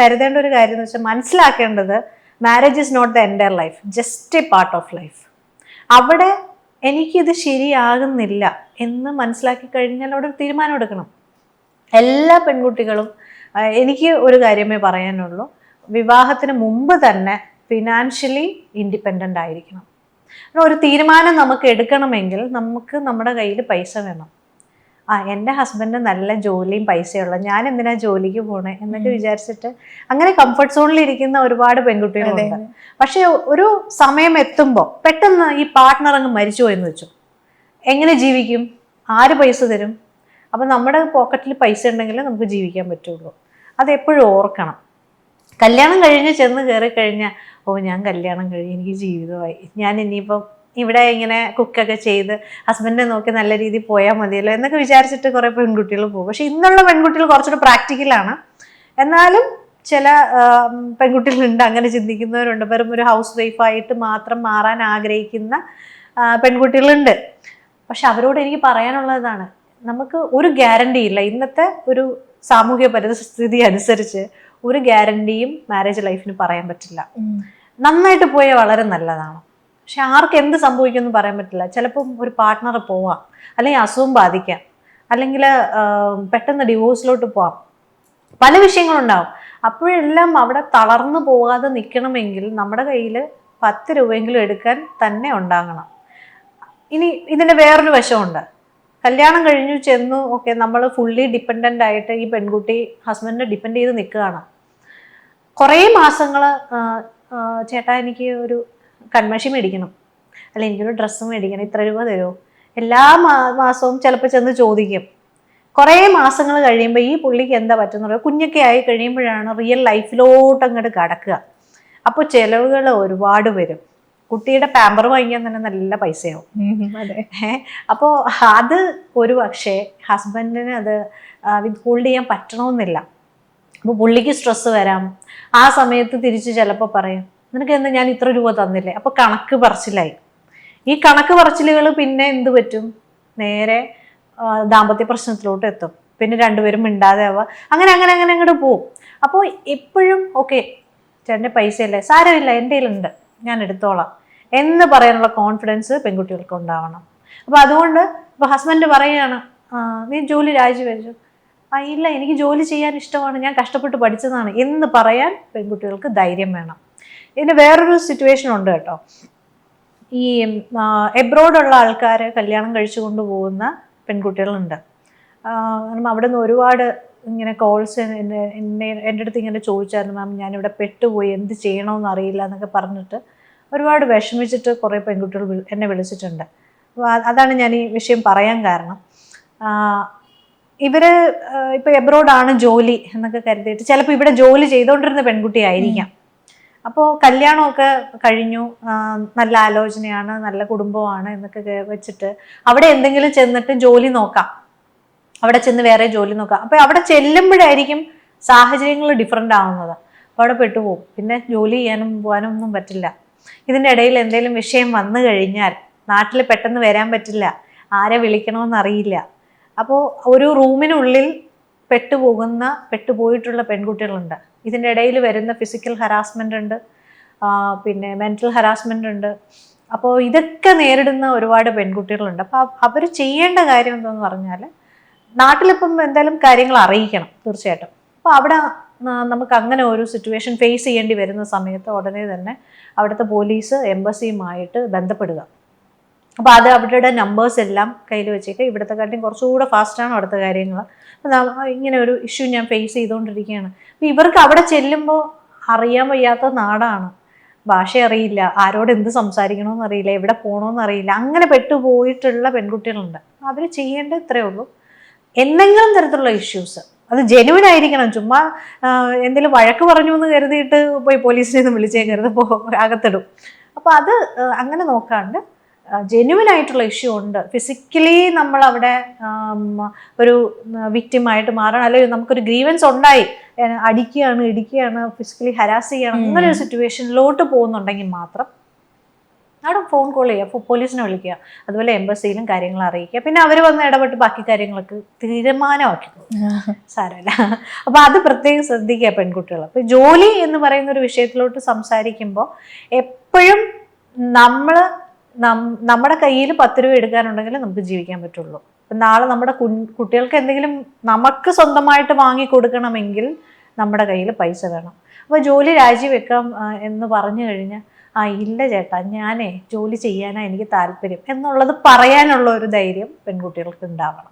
കരുതേണ്ട ഒരു കാര്യം എന്ന് വെച്ചാൽ മനസ്സിലാക്കേണ്ടത് marriage is not the entire life, just a part of life. അവിടെ എനിക്കിത് ശരിയാകുന്നില്ല എന്ന് മനസ്സിലാക്കി കഴിഞ്ഞാൽ അവിടെ ഒരു തീരുമാനം എടുക്കണം. എല്ലാ പെൺകുട്ടികളും എനിക്ക് ഒരു കാര്യമേ പറയാനുള്ളൂ, വിവാഹത്തിന് മുമ്പ് തന്നെ ഫിനാൻഷ്യലി ഇൻഡിപെൻഡൻ്റ് ആയിരിക്കണം. ഒരു തീരുമാനം നമുക്ക് എടുക്കണമെങ്കിൽ നമുക്ക് നമ്മുടെ കയ്യിൽ പൈസ വേണം. എൻ്റെ ഹസ്ബൻഡ് നല്ല ജോലിയും പൈസയുള്ള, ഞാൻ എന്തിനാ ജോലിക്ക് പോണേ എന്നൊക്കെ വിചാരിച്ചിട്ട് അങ്ങനെ കംഫർട്ട് സോണിൽ ഇരിക്കുന്ന ഒരുപാട് പെൺകുട്ടികളുണ്ട്. പക്ഷെ ഒരു സമയം എത്തുമ്പോൾ പെട്ടെന്ന് ഈ പാർട്ട്ണർ അങ്ങ് മരിച്ചു പോയെന്ന് വെച്ചു, എങ്ങനെ ജീവിക്കും? ആര് പൈസ തരും? അപ്പം നമ്മുടെ പോക്കറ്റിൽ പൈസ ഉണ്ടെങ്കിൽ നമുക്ക് ജീവിക്കാൻ പറ്റുള്ളൂ. അതെപ്പോഴും ഓർക്കണം. കല്യാണം കഴിഞ്ഞ് ചെന്ന് കയറി കഴിഞ്ഞാൽ ഞാൻ കല്യാണം കഴിഞ്ഞ് എനിക്ക് ജീവിതമായി, ഞാൻ ഇനിയിപ്പം ഇവിടെ ഇങ്ങനെ കുക്കൊക്കെ ചെയ്ത് ഹസ്ബൻഡിനെ നോക്കി നല്ല രീതിയിൽ പോയാൽ മതിയല്ലോ എന്നൊക്കെ വിചാരിച്ചിട്ട് കുറേ പെൺകുട്ടികൾ പോകും. പക്ഷെ ഇന്നുള്ള പെൺകുട്ടികൾ കുറച്ചുകൂടെ പ്രാക്ടിക്കലാണ്. എന്നാലും ചില പെൺകുട്ടികളുണ്ട് അങ്ങനെ ചിന്തിക്കുന്നവരുണ്ട്. വെറും ഒരു ഹൗസ് വൈഫായിട്ട് മാത്രം മാറാൻ ആഗ്രഹിക്കുന്ന പെൺകുട്ടികളുണ്ട്. പക്ഷെ അവരോട് എനിക്ക് പറയാനുള്ളതാണ്, നമുക്ക് ഒരു ഗ്യാരണ്ടി ഇല്ല. ഇന്നത്തെ ഒരു സാമൂഹ്യ പരിസ്ഥിതി അനുസരിച്ച് ഒരു ഗ്യാരണ്ടിയും മാരേജ് ലൈഫിന് പറയാൻ പറ്റില്ല. നന്നായിട്ട് പോയാൽ വളരെ നല്ലതാണ്, പക്ഷെ ആർക്ക് എന്ത് സംഭവിക്കുമെന്ന് പറയാൻ പറ്റില്ല. ചിലപ്പം ഒരു പാർട്ട്ണർ പോവാം, അല്ലെങ്കിൽ അസുഖം ബാധിക്കാം, അല്ലെങ്കിൽ പെട്ടെന്ന് ഡിവോഴ്സിലോട്ട് പോവാം, പല വിഷയങ്ങളുണ്ടാവും. അപ്പോഴെല്ലാം അവിടെ തളർന്നു പോകാതെ നിൽക്കണമെങ്കിൽ നമ്മുടെ കയ്യിൽ 10 രൂപയെങ്കിലും എടുക്കാൻ തന്നെ ഉണ്ടാകണം. ഇനി ഇതിൻ്റെ വേറൊരു വശമുണ്ട്. കല്യാണം കഴിഞ്ഞു ചെന്നു, ഓക്കെ, നമ്മൾ ഫുള്ളി ഡിപ്പെൻഡൻ്റ് ആയിട്ട് ഈ പെൺകുട്ടി ഹസ്ബൻഡിനെ ഡിപ്പെൻഡ് ചെയ്ത് നിൽക്കുകയാണ്. കുറേ മാസങ്ങൾ ചേട്ടാ എനിക്ക് ഒരു കൺമഷി മേടിക്കണം, അല്ല എനിക്കൊരു ഡ്രസ്സ് മേടിക്കണം, ഇത്ര രൂപ തരുമോ? എല്ലാ മാസവും ചിലപ്പോൾ ചെന്ന് ചോദിക്കും. കുറേ മാസങ്ങൾ കഴിയുമ്പോൾ ഈ പുള്ളിക്ക് എന്താ പറ്റുന്നത്, കുഞ്ഞൊക്കെ ആയി കഴിയുമ്പോഴാണ് റിയൽ ലൈഫിലോട്ട് അങ്ങോട്ട് കടക്കുക. അപ്പോൾ ചിലവുകൾ ഒരുപാട് വരും. കുട്ടിയുടെ പാമ്പർ വാങ്ങിക്കാൻ തന്നെ നല്ല പൈസയാവും. അപ്പോൾ അത് ഒരു പക്ഷേ ഹസ്ബൻഡിന് അത് വിത്ത്ഹോൾഡ് ചെയ്യാൻ പറ്റണമെന്നില്ല. അപ്പോൾ പുള്ളിക്ക് സ്ട്രെസ് വരാം. ആ സമയത്ത് തിരിച്ച് ചിലപ്പോൾ പറയും, നിനക്ക് എന്താ ഞാൻ ഇത്ര രൂപ തന്നില്ലേ? അപ്പോൾ കണക്ക് പറച്ചിലായി. ഈ കണക്ക് പറച്ചിലുകൾ പിന്നെ എന്ത് പറ്റും? നേരെ ദാമ്പത്യ പ്രശ്നത്തിലോട്ട് എത്തും. പിന്നെ രണ്ടുപേരും മിണ്ടാതെ ആവുക, അങ്ങനെ അങ്ങനെ അങ്ങനെ അങ്ങോട്ട് പോവും. അപ്പോൾ എപ്പോഴും ഓക്കെ ചേട്ടൻ്റെ പൈസയല്ലേ, സാരമില്ല എൻ്റെ കയ്യിലുണ്ട്, ഞാൻ എടുത്തോളാം എന്ന് പറയാനുള്ള കോൺഫിഡൻസ് പെൺകുട്ടികൾക്ക് ഉണ്ടാവണം. അപ്പോൾ അതുകൊണ്ട് ഇപ്പോൾ ഹസ്ബൻഡ് പറയുകയാണ്, നീ ജോലി രാജിവെച്ചു. ഇല്ല, എനിക്ക് ജോലി ചെയ്യാൻ ഇഷ്ടമാണ്, ഞാൻ കഷ്ടപ്പെട്ട് പഠിച്ചതാണ് എന്ന് പറയാൻ പെൺകുട്ടികൾക്ക് ധൈര്യം വേണം. ഇതിന് വേറൊരു സിറ്റുവേഷൻ ഉണ്ട് കേട്ടോ. ഈ എബ്രോഡുള്ള ആൾക്കാർ കല്യാണം കഴിച്ചു കൊണ്ടുപോകുന്ന പെൺകുട്ടികളുണ്ട്. അവിടെ നിന്ന് ഒരുപാട് ഇങ്ങനെ കോൾസ് എൻ്റെ അടുത്ത് ഇങ്ങനെ ചോദിച്ചായിരുന്നു, മാം ഞാനിവിടെ പെട്ടുപോയി, എന്ത് ചെയ്യണമെന്ന് അറിയില്ല എന്നൊക്കെ പറഞ്ഞിട്ട് ഒരുപാട് വിഷമിച്ചിട്ട് കുറേ പെൺകുട്ടികൾ എന്നെ വിളിച്ചിട്ടുണ്ട്. അപ്പോൾ അതാണ് ഞാൻ ഈ വിഷയം പറയാൻ കാരണം. ഇവർ ഇപ്പോൾ എബ്രോഡാണ് ജോലി എന്നൊക്കെ കരുതിയിട്ട് ചിലപ്പോൾ ഇവിടെ ജോലി ചെയ്തുകൊണ്ടിരുന്ന പെൺകുട്ടിയായിരിക്കാം. അപ്പോൾ കല്യാണമൊക്കെ കഴിഞ്ഞു, നല്ല ആലോചനയാണ്, നല്ല കുടുംബമാണ് എന്നൊക്കെ വെച്ചിട്ട് അവിടെ എന്തെങ്കിലും ചെന്നിട്ട് ജോലി നോക്കാം, അവിടെ ചെന്ന് വേറെ ജോലി നോക്കാം. അപ്പോൾ അവിടെ ചെല്ലുമ്പോഴായിരിക്കും സാഹചര്യങ്ങൾ ഡിഫറെൻ്റ് ആവുന്നത്. അപ്പോൾ അവിടെ പെട്ടുപോകും. പിന്നെ ജോലി ചെയ്യാനും പോകാനും ഒന്നും പറ്റില്ല. ഇതിൻ്റെ ഇടയിൽ എന്തെങ്കിലും വിഷയം വന്നു കഴിഞ്ഞാൽ നാട്ടിൽ പെട്ടെന്ന് വരാൻ പറ്റില്ല, ആരെ വിളിക്കണമെന്നറിയില്ല. അപ്പോൾ ഒരു റൂമിനുള്ളിൽ പെട്ടുപോയിട്ടുള്ള പെൺകുട്ടികളുണ്ട്. ഇതിൻ്റെ ഇടയിൽ വരുന്ന ഫിസിക്കൽ ഹറാസ്മെൻ്റ് ഉണ്ട്, പിന്നെ മെൻ്റൽ ഹറാസ്മെൻ്റ് ഉണ്ട്. അപ്പോൾ ഇതൊക്കെ നേരിടുന്ന ഒരുപാട് പെൺകുട്ടികളുണ്ട്. അപ്പോൾ അവർ ചെയ്യേണ്ട കാര്യം എന്താണെന്ന് പറഞ്ഞാൽ, നാട്ടിലിപ്പം എന്തായാലും കാര്യങ്ങൾ അറിയിക്കണം തീർച്ചയായിട്ടും. അപ്പോൾ അവിടെ നമുക്ക് അങ്ങനെ ഒരു സിറ്റുവേഷൻ ഫേസ് ചെയ്യേണ്ടി വരുന്ന സമയത്ത് ഉടനെ തന്നെ അവിടുത്തെ പോലീസ് എംബസിയുമായിട്ട് ബന്ധപ്പെടുക. അപ്പോൾ അത് അവരുടെ നമ്പേഴ്സ് എല്ലാം കയ്യിൽ വെച്ചേക്കുക. ഇവിടുത്തെ കാട്ടിയും കുറച്ചുകൂടെ ഫാസ്റ്റാണ് അവിടുത്തെ കാര്യങ്ങൾ. അപ്പോൾ ഇങ്ങനെ ഒരു ഇഷ്യൂ ഞാൻ ഫേസ് ചെയ്തുകൊണ്ടിരിക്കുകയാണ്. അപ്പോൾ ഇവർക്ക് അവിടെ ചെല്ലുമ്പോൾ അറിയാൻ വയ്യാത്ത നാടാണ്, ഭാഷ അറിയില്ല, ആരോട് എന്ത് സംസാരിക്കണമെന്ന് അറിയില്ല, എവിടെ പോകണമെന്ന് അറിയില്ല. അങ്ങനെ പെട്ടുപോയിട്ടുള്ള പെൺകുട്ടികളുണ്ട്. അവർ ചെയ്യേണ്ടത് ഇത്രയേ ഉള്ളൂ, എന്തെങ്കിലും തരത്തിലുള്ള ഇഷ്യൂസ് അത് ജെനുവിൻ ആയിരിക്കണം. ചുമ്മാ എന്തെങ്കിലും വഴക്ക് പറഞ്ഞു എന്ന് കരുതിയിട്ട് പോയി പോലീസിനെ ഒന്നും വിളിച്ചേക്കരുത്, അകത്തിടും. അപ്പോൾ അത് അങ്ങനെ നോക്കാണ്ട് ജെനുവിൻ ആയിട്ടുള്ള ഇഷ്യൂ ഉണ്ട്, ഫിസിക്കലി നമ്മൾ അവിടെ ഒരു വിക്റ്റിമായിട്ട് മാറണം, അല്ലെങ്കിൽ നമുക്കൊരു ഗ്രീവൻസ് ഉണ്ടായി, അടിക്കുകയാണ്, ഇടിക്കുകയാണ്, ഫിസിക്കലി ഹരാസ് ചെയ്യണം, അങ്ങനെ ഒരു സിറ്റുവേഷനിലോട്ട് പോകുന്നുണ്ടെങ്കിൽ മാത്രം അവിടെ ഫോൺ കോൾ ചെയ്യുക, പോലീസിനെ വിളിക്കുക, അതുപോലെ എംബസിയിലും കാര്യങ്ങൾ അറിയിക്കുക. പിന്നെ അവർ വന്ന് ഇടപെട്ട് ബാക്കി കാര്യങ്ങളൊക്കെ തീരുമാനമാക്കി സാരമില്ല. അപ്പോൾ അത് പ്രത്യേകം ശ്രദ്ധിക്കുക പെൺകുട്ടികൾ. അപ്പോൾ ജോലി എന്ന് പറയുന്ന ഒരു വിഷയത്തിലോട്ട് സംസാരിക്കുമ്പോൾ എപ്പോഴും നമ്മുടെ കയ്യിൽ 10 രൂപ എടുക്കാനുണ്ടെങ്കിൽ നമുക്ക് ജീവിക്കാൻ പറ്റുള്ളൂ. അപ്പം നാളെ നമ്മുടെ കുട്ടികൾക്ക് എന്തെങ്കിലും നമുക്ക് സ്വന്തമായിട്ട് വാങ്ങി കൊടുക്കണമെങ്കിൽ നമ്മുടെ കയ്യിൽ പൈസ വേണം. അപ്പോൾ ജോലി രാജിവെക്കാം എന്ന് പറഞ്ഞു കഴിഞ്ഞാൽ, ഇല്ല ചേട്ടാ ഞാനേ ജോലി ചെയ്യാനാണ് എനിക്ക് താല്പര്യം എന്നുള്ളത് പറയാനുള്ള ഒരു ധൈര്യം പെൺകുട്ടികൾക്ക് ഉണ്ടാവണം.